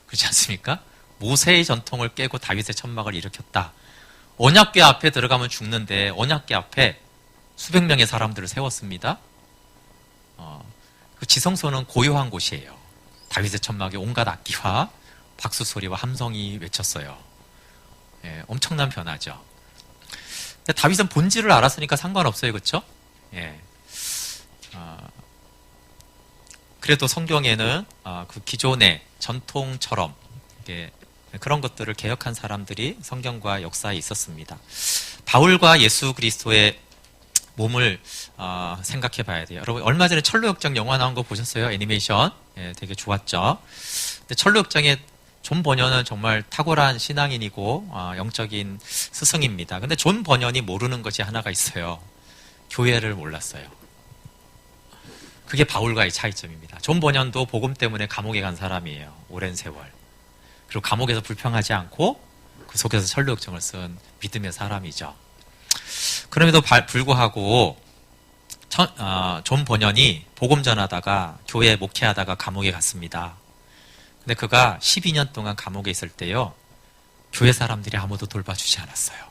그렇지 않습니까? 모세의 전통을 깨고 다윗의 천막을 일으켰다. 언약궤 앞에 들어가면 죽는데 언약궤 앞에 수백 명의 사람들을 세웠습니다. 그 지성소는 고요한 곳이에요. 다윗의 천막에 온갖 악기와 박수 소리와 함성이 외쳤어요. 예, 엄청난 변화죠. 근데 다윗은 본질을 알았으니까 상관없어요, 그렇죠? 예. 그래도 성경에는 그 기존의 전통처럼 그런 것들을 개혁한 사람들이 성경과 역사에 있었습니다. 바울과 예수 그리스도의 몸을 생각해 봐야 돼요. 여러분 얼마 전에 철로역정 영화 나온 거 보셨어요? 애니메이션. 예, 되게 좋았죠. 근데 철로역정의 존 버년은 정말 탁월한 신앙인이고 영적인 스승입니다. 근데 존 버년이 모르는 것이 하나가 있어요. 교회를 몰랐어요. 그게 바울과의 차이점입니다. 존 버년도 복음 때문에 감옥에 간 사람이에요. 오랜 세월. 그리고 감옥에서 불평하지 않고 그 속에서 철로역정을 쓴 믿음의 사람이죠. 그럼에도 불구하고 존 버년이 복음 전하다가 교회 목회하다가 감옥에 갔습니다. 근데 그가 12년 동안 감옥에 있을 때요, 교회 사람들이 아무도 돌봐주지 않았어요.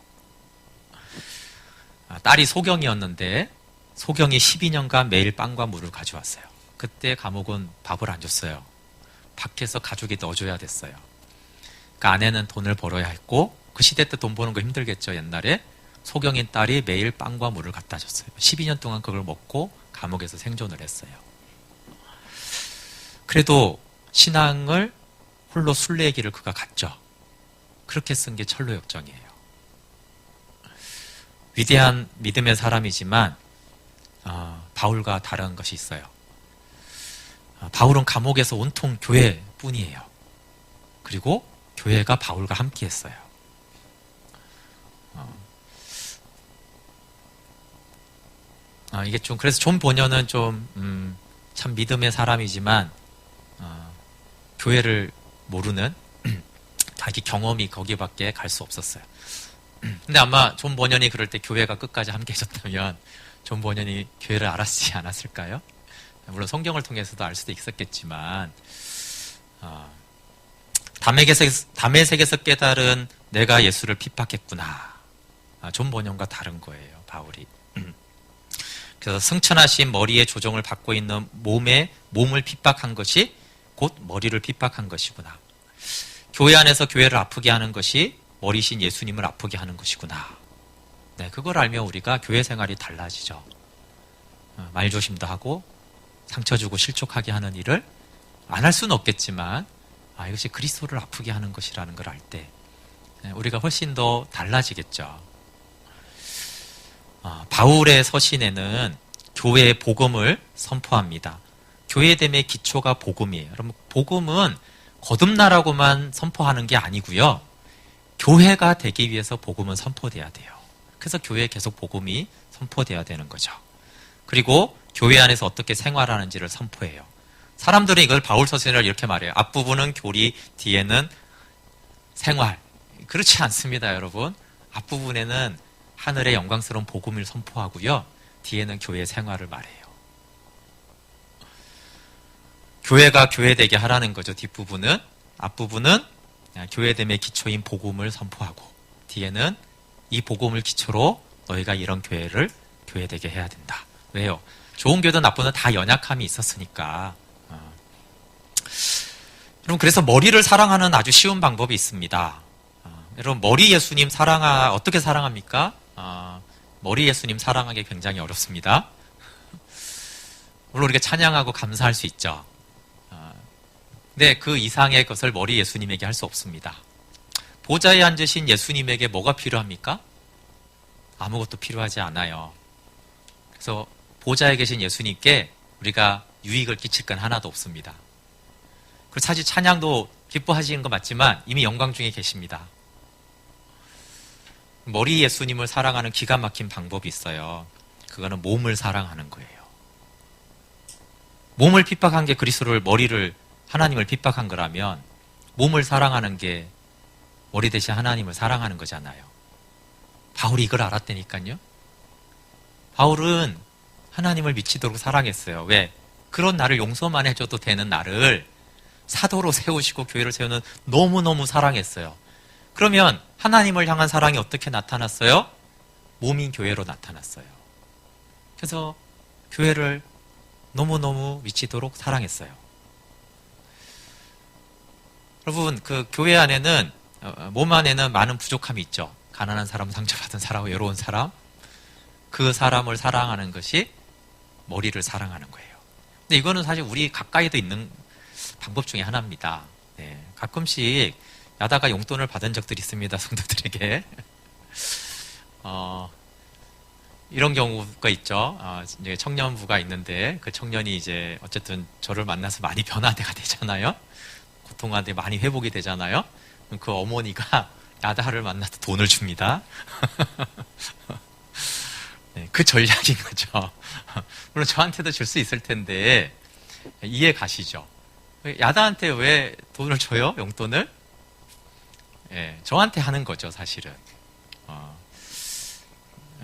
딸이 소경이었는데 소경이 12년간 매일 빵과 물을 가져왔어요. 그때 감옥은 밥을 안 줬어요. 밖에서 가족이 넣어줘야 됐어요. 그 아내는 돈을 벌어야 했고 그 시대 때 돈 버는 거 힘들겠죠. 옛날에 소경인 딸이 매일 빵과 물을 갖다 줬어요. 12년 동안 그걸 먹고 감옥에서 생존을 했어요. 그래도 신앙을 홀로 순례의 길을 그가 갔죠. 그렇게 쓴 게 철로역정이에요. 위대한 믿음의 사람이지만 바울과 다른 것이 있어요. 바울은 감옥에서 온통 교회뿐이에요. 그리고 교회가 바울과 함께 했어요. 이게 좀 그래서 존 버년은 좀 참 믿음의 사람이지만 교회를 모르는 자기 경험이 거기밖에 갈 수 없었어요. 근데 아마 존 버년이 그럴 때 교회가 끝까지 함께 해줬다면 존 버년이 교회를 알았지 않았을까요? 물론 성경을 통해서도 알 수도 있었겠지만 담의 색에서 깨달은 내가 예수를 핍박했구나. 존 버년과 다른 거예요, 바울이. 그래서 승천하신 머리의 조정을 받고 있는 몸을 핍박한 것이 곧 머리를 핍박한 것이구나. 교회 안에서 교회를 아프게 하는 것이 머리신 예수님을 아프게 하는 것이구나. 네, 그걸 알면 우리가 교회 생활이 달라지죠. 말조심도 하고 상처 주고 실족하게 하는 일을 안 할 수는 없겠지만 이것이 그리스도를 아프게 하는 것이라는 걸 알 때 우리가 훨씬 더 달라지겠죠. 바울의 서신에는 교회의 복음을 선포합니다. 교회됨의 기초가 복음이에요. 여러분, 복음은 거듭나라고만 선포하는 게 아니고요. 교회가 되기 위해서 복음은 선포돼야 돼요. 그래서 교회에 계속 복음이 선포돼야 되는 거죠. 그리고 교회 안에서 어떻게 생활하는지를 선포해요. 사람들은 이걸 바울 서신을 이렇게 말해요. 앞부분은 교리, 뒤에는 생활. 그렇지 않습니다, 여러분. 앞부분에는 하늘의 영광스러운 복음을 선포하고요. 뒤에는 교회 생활을 말해요. 교회가 교회되게 하라는 거죠. 뒷부분은. 앞부분은 교회됨의 기초인 복음을 선포하고, 뒤에는 이 복음을 기초로 너희가 이런 교회를 교회되게 해야 된다. 왜요? 좋은 교회도 나쁜 교회도 다 연약함이 있었으니까. 여러분, 그래서 머리를 사랑하는 아주 쉬운 방법이 있습니다. 여러분, 머리 예수님 어떻게 사랑합니까? 머리 예수님 사랑하기 굉장히 어렵습니다. 물론 우리가 찬양하고 감사할 수 있죠. 근데 그 이상의 것을 머리 예수님에게 할 수 없습니다. 보좌에 앉으신 예수님에게 뭐가 필요합니까? 아무것도 필요하지 않아요. 그래서 보좌에 계신 예수님께 우리가 유익을 끼칠 건 하나도 없습니다. 그리고 사실 찬양도 기뻐하시는 거 맞지만 이미 영광 중에 계십니다. 머리 예수님을 사랑하는 기가 막힌 방법이 있어요. 그거는 몸을 사랑하는 거예요. 몸을 핍박한 게 그리스도를, 머리를, 하나님을 핍박한 거라면 몸을 사랑하는 게 머리 대신 하나님을 사랑하는 거잖아요. 바울이 이걸 알았다니까요. 바울은 하나님을 미치도록 사랑했어요. 왜? 그런 나를 용서만 해줘도 되는 나를 사도로 세우시고 교회를 세우는 너무너무 사랑했어요. 그러면 하나님을 향한 사랑이 어떻게 나타났어요? 몸인 교회로 나타났어요. 그래서 교회를 너무너무 미치도록 사랑했어요. 여러분, 그 교회 안에는, 몸 안에는 많은 부족함이 있죠. 가난한 사람, 상처받은 사람, 외로운 사람. 그 사람을 사랑하는 것이 머리를 사랑하는 거예요. 근데 이거는 사실 우리 가까이도 있는 방법 중에 하나입니다. 네, 가끔씩 야다가 용돈을 받은 적들이 있습니다. 성도들에게. 이런 경우가 있죠. 이제 청년부가 있는데 그 청년이 이제 어쨌든 저를 만나서 많이 변화가 되잖아요. 고통한테 많이 회복이 되잖아요. 그 어머니가 야다를 만나서 돈을 줍니다. 네, 그 전략인 거죠. 물론 저한테도 줄 수 있을 텐데 이해 가시죠? 야다한테 왜 돈을 줘요? 용돈을? 네, 저한테 하는 거죠, 사실은.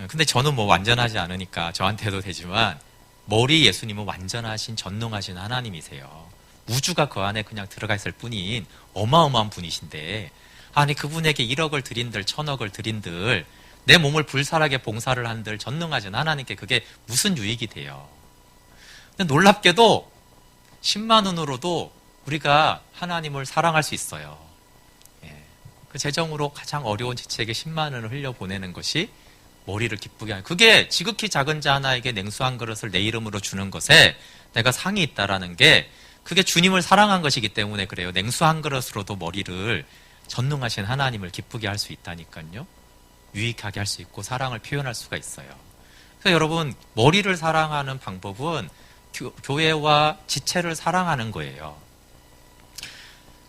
근데 저는 뭐 완전하지 않으니까 저한테 해도 되지만 머리 예수님은 완전하신, 전능하신 하나님이세요. 우주가 그 안에 그냥 들어가 있을 뿐인 어마어마한 분이신데, 아니 그분에게 1억을 드린들 1000억을 드린들 내 몸을 불살하게 봉사를 한들 전능하신 하나님께 그게 무슨 유익이 돼요. 근데 놀랍게도 10만 원으로도 우리가 하나님을 사랑할 수 있어요. 예. 그 재정으로 가장 어려운 지체에게 10만 원을 흘려보내는 것이 머리를 기쁘게 하는, 그게 지극히 작은 자 하나에게 냉수 한 그릇을 내 이름으로 주는 것에 내가 상이 있다라는 게, 그게 주님을 사랑한 것이기 때문에 그래요. 냉수 한 그릇으로도 머리를, 전능하신 하나님을 기쁘게 할 수 있다니까요. 유익하게 할 수 있고 사랑을 표현할 수가 있어요. 그래서 여러분, 머리를 사랑하는 방법은 교회와 지체를 사랑하는 거예요.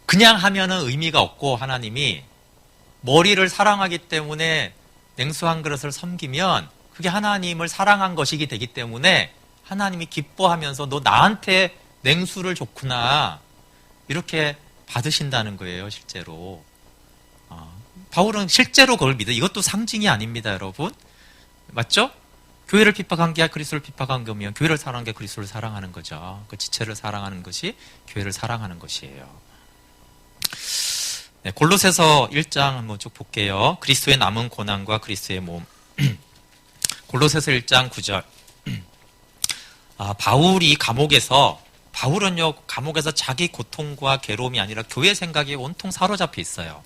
그냥 하면은 의미가 없고, 하나님이 머리를 사랑하기 때문에 냉수 한 그릇을 섬기면 그게 하나님을 사랑한 것이기 되기 때문에 하나님이 기뻐하면서 너 나한테 냉수를 줬구나 이렇게 받으신다는 거예요. 실제로 바울은 실제로 그걸 믿어. 이것도 상징이 아닙니다, 여러분. 맞죠? 교회를 핍박한 게 그리스도를 핍박한 거면 교회를 사랑한 게 그리스도를 사랑하는 거죠. 그 지체를 사랑하는 것이 교회를 사랑하는 것이에요. 네, 골로새서 1장 한번 쭉 볼게요. 그리스도의 남은 고난과 그리스도의 몸. 골로새서 1장 9절. 바울이 바울은요, 감옥에서 자기 고통과 괴로움이 아니라 교회 생각에 온통 사로잡혀 있어요.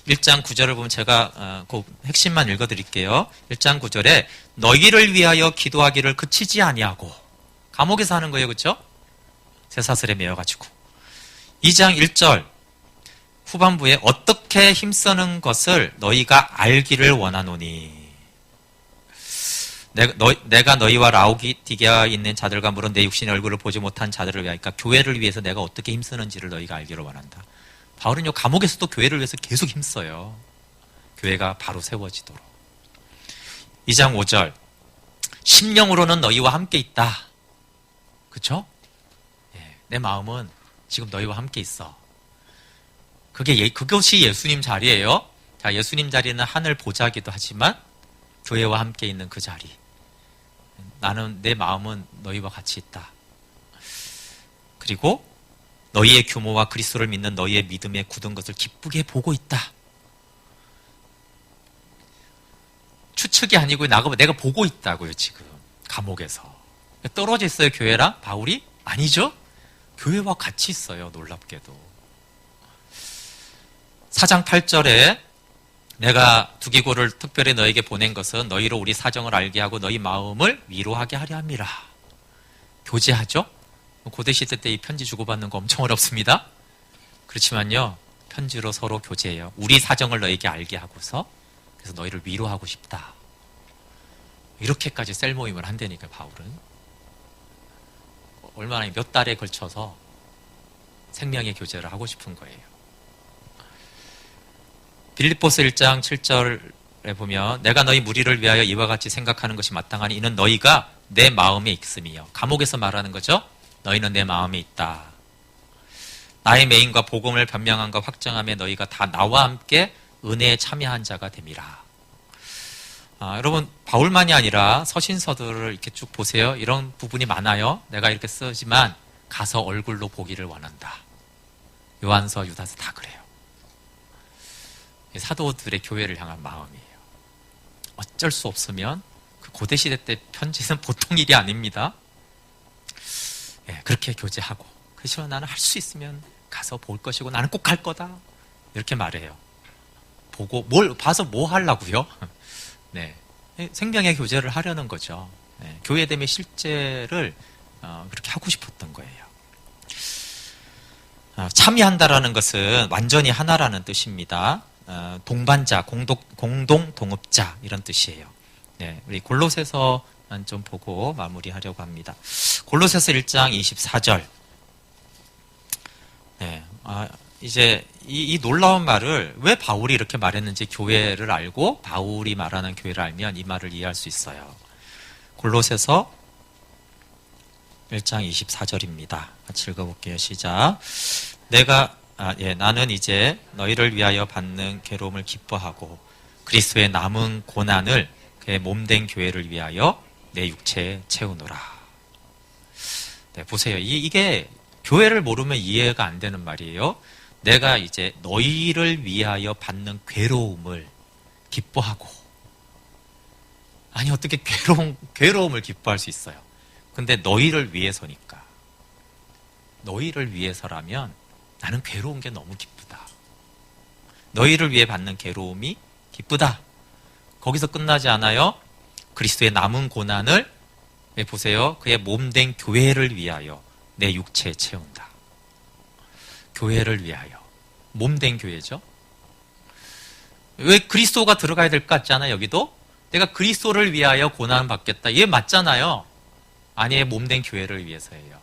1장 9절을 보면 제가 그 핵심만 읽어드릴게요. 1장 9절에 너희를 위하여 기도하기를 그치지 아니하고, 감옥에서 하는 거예요, 그렇죠? 쇠사슬에 매여가지고. 2장 1절 후반부에 어떻게 힘쓰는 것을 너희가 알기를 원하노니, 내가 너희와 라오디게아에 있는 자들과 물론 내 육신의 얼굴을 보지 못한 자들을 위하여, 그러니까 교회를 위해서 내가 어떻게 힘쓰는지를 너희가 알기를 원한다. 바울은요, 감옥에서도 교회를 위해서 계속 힘써요. 교회가 바로 세워지도록. 2장 5절 심령으로는 너희와 함께 있다. 그쵸? 예, 내 마음은 지금 너희와 함께 있어. 그것이 예수님 자리예요. 자, 예수님 자리는 하늘 보좌기도 하지만 교회와 함께 있는 그 자리. 내 마음은 너희와 같이 있다. 그리고 너희의 규모와 그리스도를 믿는 너희의 믿음에 굳은 것을 기쁘게 보고 있다. 추측이 아니고 내가 보고 있다고요. 지금 감옥에서 떨어져 있어요. 교회랑 바울이? 아니죠. 교회와 같이 있어요. 놀랍게도 4장 8절에 내가 두기고를 특별히 너에게 보낸 것은 너희로 우리 사정을 알게 하고 너희 마음을 위로하게 하려 함이라. 교제하죠. 고대시대 때 이 편지 주고받는 거 엄청 어렵습니다. 그렇지만요, 편지로 서로 교제해요. 우리 사정을 너에게 알게 하고서 그래서 너희를 위로하고 싶다. 이렇게까지 셀 모임을 한다니까. 바울은 얼마나 몇 달에 걸쳐서 생명의 교제를 하고 싶은 거예요. 빌립보서 1장 7절에 보면 내가 너희 무리를 위하여 이와 같이 생각하는 것이 마땅하니 이는 너희가 내 마음에 있음이요. 감옥에서 말하는 거죠. 너희는 내 마음에 있다. 나의 메인과 복음을 변명함과 확정함에 너희가 다 나와 함께 은혜에 참여한 자가 됨이라. 여러분, 바울만이 아니라 서신서들을 이렇게 쭉 보세요. 이런 부분이 많아요. 내가 이렇게 쓰지만 가서 얼굴로 보기를 원한다. 요한서, 유다서 다 그래요. 사도들의 교회를 향한 마음이에요. 어쩔 수 없으면 그 고대시대 때 편지는 보통 일이 아닙니다. 그렇게 교제하고, 그래서 나는 할 수 있으면 가서 볼 것이고 나는 꼭 갈 거다. 이렇게 말해요. 보고 봐서 뭐 하려고요? 네, 생명의 교제를 하려는 거죠. 네, 교회됨의 실제를 그렇게 하고 싶었던 거예요. 참여한다라는 것은 완전히 하나라는 뜻입니다. 동반자, 공동 동업자 이런 뜻이에요. 네, 우리 골로새서만 좀 보고 마무리하려고 합니다. 골로새서 1장 24절. 네, 이제 이 놀라운 말을 왜 바울이 이렇게 말했는지 교회를 알고 바울이 말하는 교회를 알면 이 말을 이해할 수 있어요. 골로새서 1장 24절입니다. 같이 읽어볼게요. 시작. 나는 이제 너희를 위하여 받는 괴로움을 기뻐하고 그리스도의 남은 고난을 그의 몸된 교회를 위하여 내 육체에 채우노라. 네, 보세요. 이게 교회를 모르면 이해가 안 되는 말이에요. 내가 이제 너희를 위하여 받는 괴로움을 기뻐하고. 아니, 어떻게 괴로움을 기뻐할 수 있어요? 근데 너희를 위해서니까. 너희를 위해서라면 나는 괴로운 게 너무 기쁘다. 너희를 위해 받는 괴로움이 기쁘다. 거기서 끝나지 않아요. 그리스도의 남은 고난을, 보세요. 그의 몸된 교회를 위하여 내 육체에 채운다. 교회를 위하여. 몸된 교회죠. 왜 그리스도가 들어가야 될 것 같잖아요. 여기도. 내가 그리스도를 위하여 고난을 받겠다. 이게 맞잖아요. 아니, 몸된 교회를 위해서예요.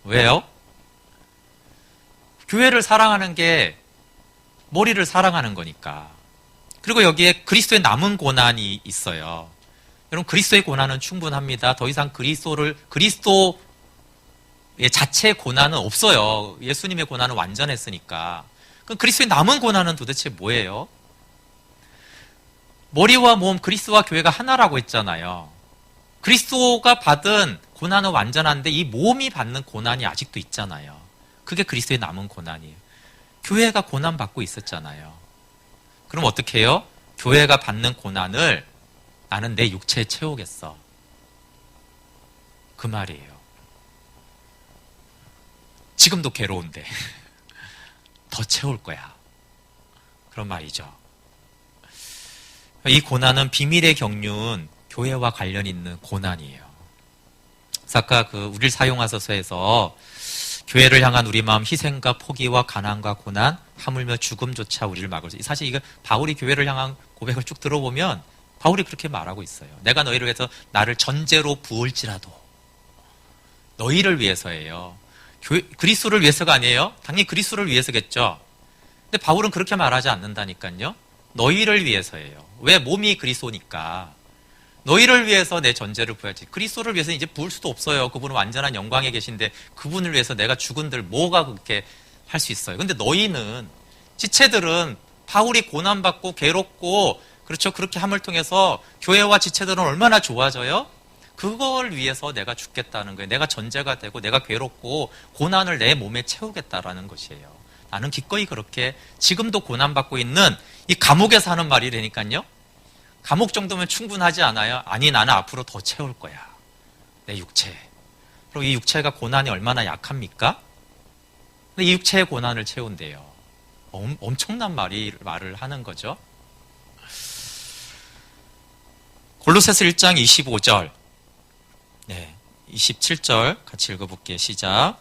왜요? 교회를 사랑하는 게 머리를 사랑하는 거니까. 그리고 여기에 그리스도의 남은 고난이 있어요. 여러분, 그리스도의 고난은 충분합니다. 더 이상 그리스도의 자체의 고난은 없어요. 예수님의 고난은 완전했으니까. 그럼 그리스도의 남은 고난은 도대체 뭐예요? 머리와 몸, 그리스도와 교회가 하나라고 했잖아요. 그리스도가 받은 고난은 완전한데 이 몸이 받는 고난이 아직도 있잖아요. 그게 그리스도의 남은 고난이에요. 교회가 고난받고 있었잖아요. 그럼 어떻게 해요? 교회가 받는 고난을 나는 내 육체에 채우겠어. 그 말이에요. 지금도 괴로운데 더 채울 거야. 그런 말이죠. 이 고난은 비밀의 경륜, 교회와 관련 있는 고난이에요. 그래서 아까 우리를 사용하소서에서 교회를 향한 우리 마음 희생과 포기와 가난과 고난, 하물며 죽음조차 우리를 막을 수. 사실 이거 바울이 교회를 향한 고백을 쭉 들어보면 바울이 그렇게 말하고 있어요. 내가 너희를 위해서 나를 전제로 부을지라도 너희를 위해서예요. 그리스도를 위해서가 아니에요. 당연히 그리스도를 위해서겠죠. 근데 바울은 그렇게 말하지 않는다니까요. 너희를 위해서예요. 왜? 몸이 그리스도니까. 너희를 위해서 내 전제를 부어야지. 그리스도를 위해서 이제 부을 수도 없어요. 그분은 완전한 영광에 계신데 그분을 위해서 내가 죽은들 뭐가 그렇게 할 수 있어요. 근데 너희는, 지체들은 바울이 고난받고 괴롭고, 그렇죠. 그렇게 함을 통해서 교회와 지체들은 얼마나 좋아져요? 그걸 위해서 내가 죽겠다는 거예요. 내가 전제가 되고 내가 괴롭고 고난을 내 몸에 채우겠다라는 것이에요. 나는 기꺼이 그렇게 지금도 고난받고 있는 이 감옥에서 하는 말이라니까요. 감옥 정도면 충분하지 않아요? 아니, 나는 앞으로 더 채울 거야. 내 육체. 그리고 이 육체가 고난이 얼마나 약합니까? 근데 이 육체의 고난을 채운대요. 엄청난 말을 하는 거죠. 골로새서 1장 25절. 네, 27절 같이 읽어볼게요. 시작.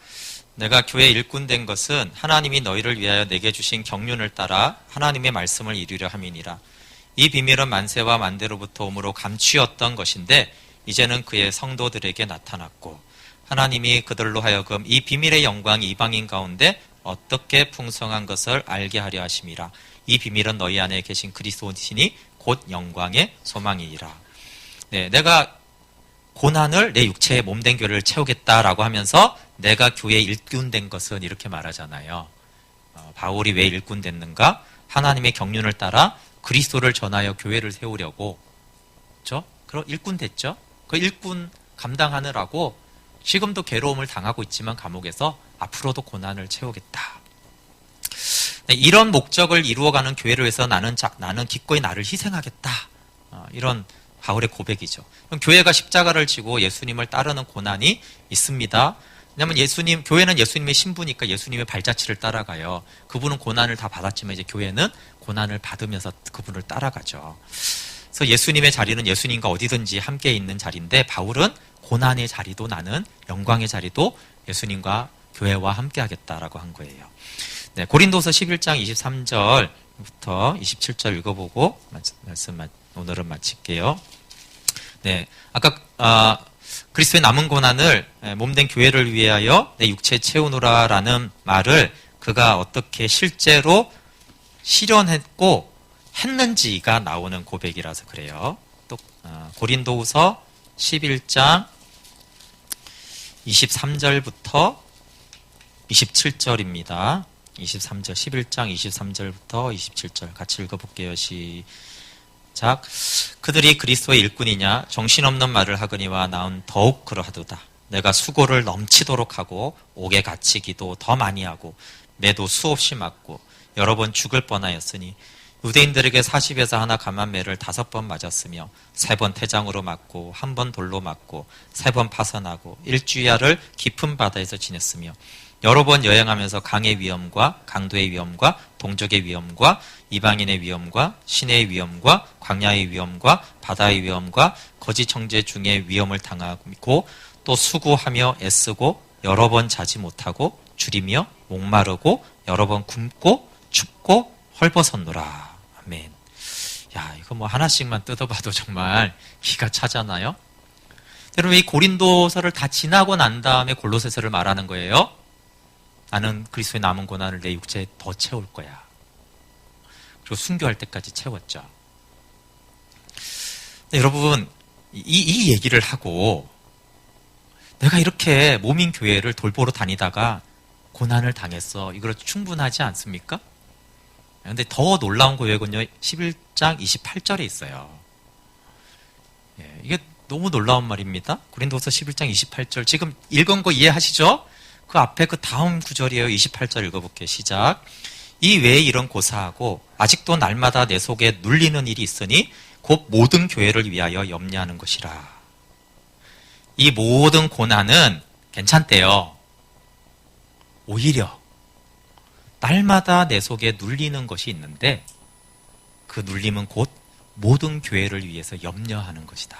내가 교회 일꾼 된 것은 하나님이 너희를 위하여 내게 주신 경륜을 따라 하나님의 말씀을 이루려 함이니라. 이 비밀은 만세와 만대로부터 오므로 감추었던 것인데 이제는 그의 성도들에게 나타났고 하나님이 그들로 하여금 이 비밀의 영광이 이방인 가운데 어떻게 풍성한 것을 알게 하려 하심이라. 이 비밀은 너희 안에 계신 그리스도시니 곧 영광의 소망이니라. 네, 내가 고난을 내 육체의 몸된 교회를 채우겠다라고 하면서 내가 교회 일꾼 된 것은 이렇게 말하잖아요. 바울이 왜 일꾼 됐는가? 하나님의 경륜을 따라 그리스도를 전하여 교회를 세우려고, 그렇죠? 그럼 일꾼 됐죠? 그 일꾼 감당하느라고 지금도 괴로움을 당하고 있지만 감옥에서 앞으로도 고난을 채우겠다. 네, 이런 목적을 이루어가는 교회를 위해서 나는 기꺼이 나를 희생하겠다. 이런 바울의 고백이죠. 그럼 교회가 십자가를 지고 예수님을 따르는 고난이 있습니다. 왜냐하면 교회는 예수님의 신부니까 예수님의 발자취를 따라가요. 그분은 고난을 다 받았지만 이제 교회는 고난을 받으면서 그분을 따라가죠. 그래서 예수님의 자리는 예수님과 어디든지 함께 있는 자리인데 바울은 고난의 자리도 나는 영광의 자리도 예수님과 교회와 함께 하겠다라고 한 거예요. 네, 고린도서 11장 23절부터 27절 읽어보고 말씀 오늘은 마칠게요. 네, 아까 그리스도의 남은 고난을 몸된 교회를 위하여 내 육체 채우노라라는 말을 그가 어떻게 실제로 실현했고 했는지가 나오는 고백이라서 그래요. 또 고린도후서 11장 23절부터 27절입니다. 23절, 11장 23절부터 27절 같이 읽어볼게요. 시작. 그들이 그리스도의 일꾼이냐 정신없는 말을 하거니와 나은 더욱 그러하도다. 내가 수고를 넘치도록 하고 옥에 갇히기도 더 많이 하고 매도 수없이 맞고 여러 번 죽을 뻔하였으니 유대인들에게 40에서 하나 감한매를 5번 맞았으며 3번 태장으로 맞고 1번 돌로 맞고 3번 파선하고 일주야를 깊은 바다에서 지냈으며 여러 번 여행하면서 강의 위험과 강도의 위험과 동족의 위험과 이방인의 위험과 시내의 위험과 광야의 위험과 바다의 위험과 거짓 형제 중에 위험을 당하고 또 수고하며 애쓰고 여러 번 자지 못하고 줄이며 목마르고 여러 번 굶고 춥고 헐벗었노라. 아멘. 야, 이거 뭐 하나씩만 뜯어봐도 정말 기가 차잖아요. 여러분, 이 고린도서를 다 지나고 난 다음에 골로새서를 말하는 거예요. 나는 그리스도의 남은 고난을 내 육체에 더 채울 거야. 그리고 순교할 때까지 채웠죠. 여러분, 이 얘기를 하고 내가 이렇게 몸인 교회를 돌보러 다니다가 고난을 당했어. 이거 충분하지 않습니까? 그런데 더 놀라운 고백은요, 11장 28절에 있어요. 예, 이게 너무 놀라운 말입니다. 고린도서 11장 28절. 지금 읽은 거 이해하시죠? 그 앞에 그 다음 구절이에요. 28절 읽어볼게요. 시작. 이 외에 이런 고사하고 아직도 날마다 내 속에 눌리는 일이 있으니 곧 모든 교회를 위하여 염려하는 것이라. 이 모든 고난은 괜찮대요. 오히려 날마다 내 속에 눌리는 것이 있는데 그 눌림은 곧 모든 교회를 위해서 염려하는 것이다.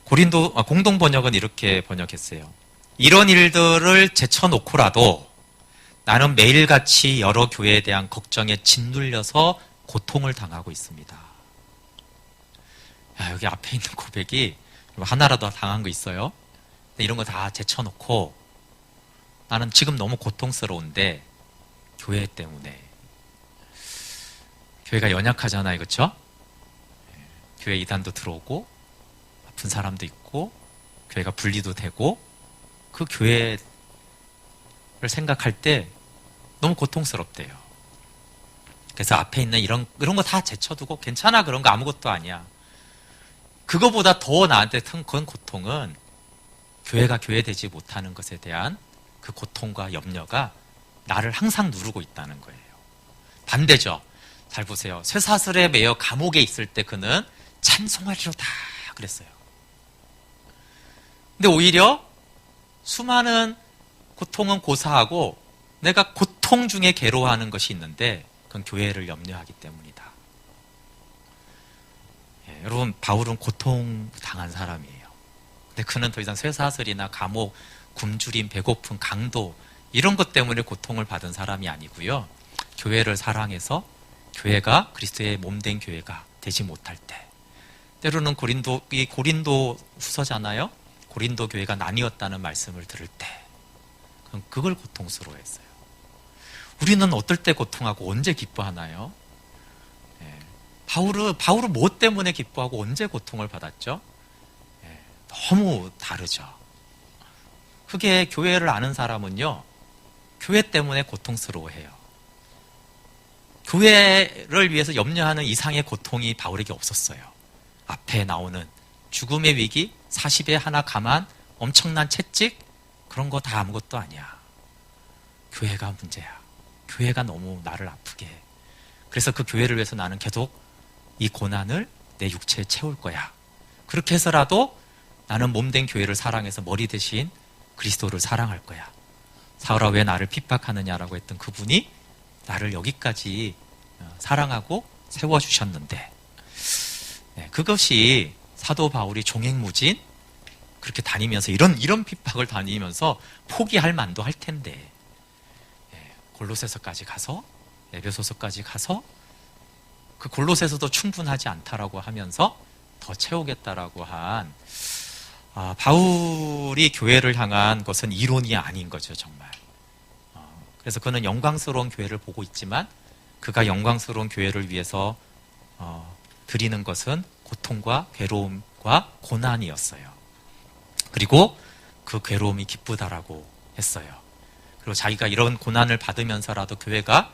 고린도 공동 번역은 이렇게 번역했어요. 이런 일들을 제쳐놓고라도 나는 매일같이 여러 교회에 대한 걱정에 짓눌려서 고통을 당하고 있습니다. 야, 여기 앞에 있는 고백이 하나라도 당한 거 있어요? 이런 거 다 제쳐놓고 나는 지금 너무 고통스러운데 교회 때문에. 교회가 연약하잖아요, 그렇죠? 교회 이단도 들어오고 아픈 사람도 있고 교회가 분리도 되고 그 교회를 생각할 때 너무 고통스럽대요. 그래서 앞에 있는 이런 거 다 제쳐두고 괜찮아, 그런 거 아무것도 아니야. 그거보다 더 나한테 큰 고통은 교회가 교회되지 못하는 것에 대한 그 고통과 염려가 나를 항상 누르고 있다는 거예요. 반대죠. 잘 보세요. 쇠사슬에 매여 감옥에 있을 때 그는 찬송하리로다 그랬어요. 근데 오히려 수많은 고통은 고사하고 내가 고통 중에 괴로워하는 것이 있는데 그건 교회를 염려하기 때문이다. 예, 여러분, 바울은 고통 당한 사람이에요. 근데 그는 더 이상 쇠사슬이나 감옥, 굶주림, 배고픔, 강도 이런 것 때문에 고통을 받은 사람이 아니고요. 교회를 사랑해서 교회가 그리스도의 몸된 교회가 되지 못할 때, 때로는 고린도 후서잖아요. 고린도 교회가 나뉘었다는 말씀을 들을 때 그걸 고통스러워했어요. 우리는 어떨 때 고통하고 언제 기뻐하나요? 예. 바울은 무엇 때문에 기뻐하고 언제 고통을 받았죠? 예. 너무 다르죠. 그게 교회를 아는 사람은요, 교회 때문에 고통스러워해요. 교회를 위해서 염려하는 이상의 고통이 바울에게 없었어요. 앞에 나오는 죽음의 위기, 40에 하나 가만, 엄청난 채찍, 그런 거 다 아무것도 아니야. 교회가 문제야. 교회가 너무 나를 아프게 해. 그래서 그 교회를 위해서 나는 계속 이 고난을 내 육체에 채울 거야. 그렇게 해서라도 나는 몸된 교회를 사랑해서 머리 대신 그리스도를 사랑할 거야. 사울아 왜 나를 핍박하느냐라고 했던 그분이 나를 여기까지 사랑하고 세워주셨는데, 네, 그것이 사도 바울이 종횡무진 그렇게 다니면서 이런 핍박을 다니면서 포기할 만도 할 텐데, 골로새서까지 가서, 에베소서까지 가서 그 골로새서도 충분하지 않다라고 하면서 더 채우겠다라고 한, 바울이 교회를 향한 것은 이론이 아닌 거죠, 정말. 그래서 그는 영광스러운 교회를 보고 있지만 그가 영광스러운 교회를 위해서 드리는 것은 고통과 괴로움과 고난이었어요. 그리고 그 괴로움이 기쁘다라고 했어요. 그리고 자기가 이런 고난을 받으면서라도 교회가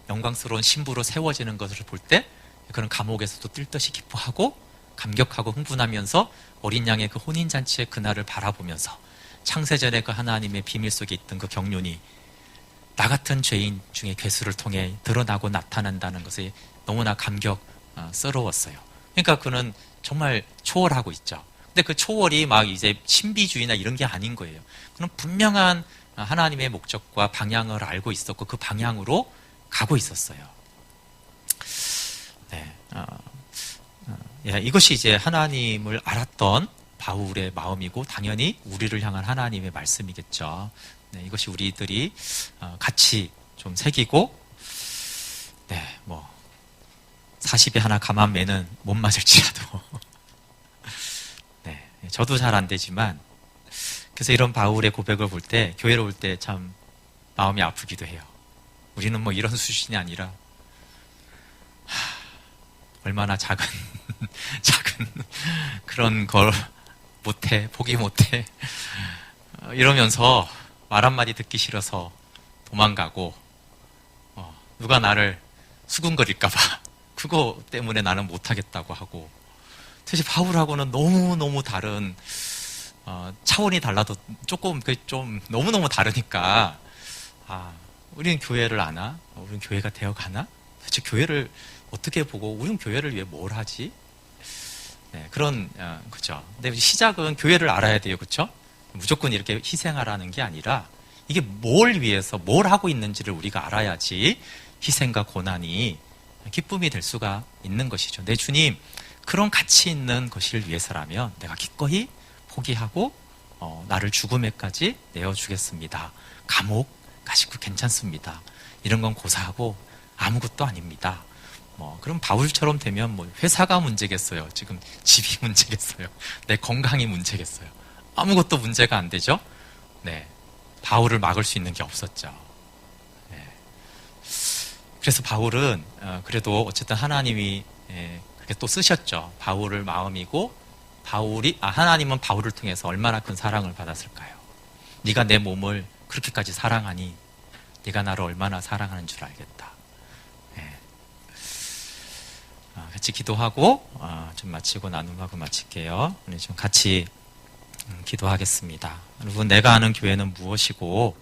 영광스러운 신부로 세워지는 것을 볼 때 그는 감옥에서도 뜰듯이 기뻐하고 감격하고 흥분하면서 어린 양의 그 혼인잔치의 그날을 바라보면서 창세전에 그 하나님의 비밀 속에 있던 그 경륜이 나 같은 죄인 중에 괴수를 통해 드러나고 나타난다는 것이 너무나 감격스러웠어요. 그러니까 그는 정말 초월하고 있죠. 근데 그 초월이 막 이제 신비주의나 이런 게 아닌 거예요. 그는 분명한 하나님의 목적과 방향을 알고 있었고 그 방향으로 가고 있었어요. 네, 이것이 이제 하나님을 알았던 바울의 마음이고 당연히 우리를 향한 하나님의 말씀이겠죠. 네, 이것이 우리들이 같이 좀 새기고, 네, 40에 하나 가만 매는 못 맞을지라도 네, 저도 잘 안 되지만, 그래서 이런 바울의 고백을 볼 때, 교회를 볼 때 참 마음이 아프기도 해요. 우리는 이런 수준이 아니라 얼마나 작은 그런 걸 못해, 포기 못해 이러면서 말 한마디 듣기 싫어서 도망가고, 누가 나를 수군거릴까봐 그거 때문에 나는 못하겠다고 하고, 사실 바울하고는 너무너무 다른, 차원이 달라도 조금 좀 너무너무 다르니까, 우리는 교회를 아나? 우리는 교회가 되어가나? 도대체 교회를 어떻게 보고 우리는 교회를 위해 뭘 하지? 네, 그런, 그죠. 근데 시작은 교회를 알아야 돼요. 그쵸? 무조건 이렇게 희생하라는 게 아니라 이게 뭘 위해서 뭘 하고 있는지를 우리가 알아야지 희생과 고난이 기쁨이 될 수가 있는 것이죠. 내 주님, 그런 가치 있는 것을 위해서라면 내가 기꺼이 포기하고 나를 죽음에까지 내어주겠습니다. 감옥 가시고 괜찮습니다. 이런 건 고사하고 아무것도 아닙니다. 그럼 바울처럼 되면 회사가 문제겠어요. 지금 집이 문제겠어요. 내 건강이 문제겠어요. 아무것도 문제가 안 되죠. 네, 바울을 막을 수 있는 게 없었죠. 네. 그래서 바울은 그래도 어쨌든 하나님이 그렇게 또 쓰셨죠. 바울을 마음이고 하나님은 바울을 통해서 얼마나 큰 사랑을 받았을까요? 네가 내 몸을 그렇게까지 사랑하니 네가 나를 얼마나 사랑하는 줄 알겠다. 네. 같이 기도하고 좀 마치고 나눔하고 마칠게요. 우리 좀 같이 기도하겠습니다. 여러분, 내가 아는 교회는 무엇이고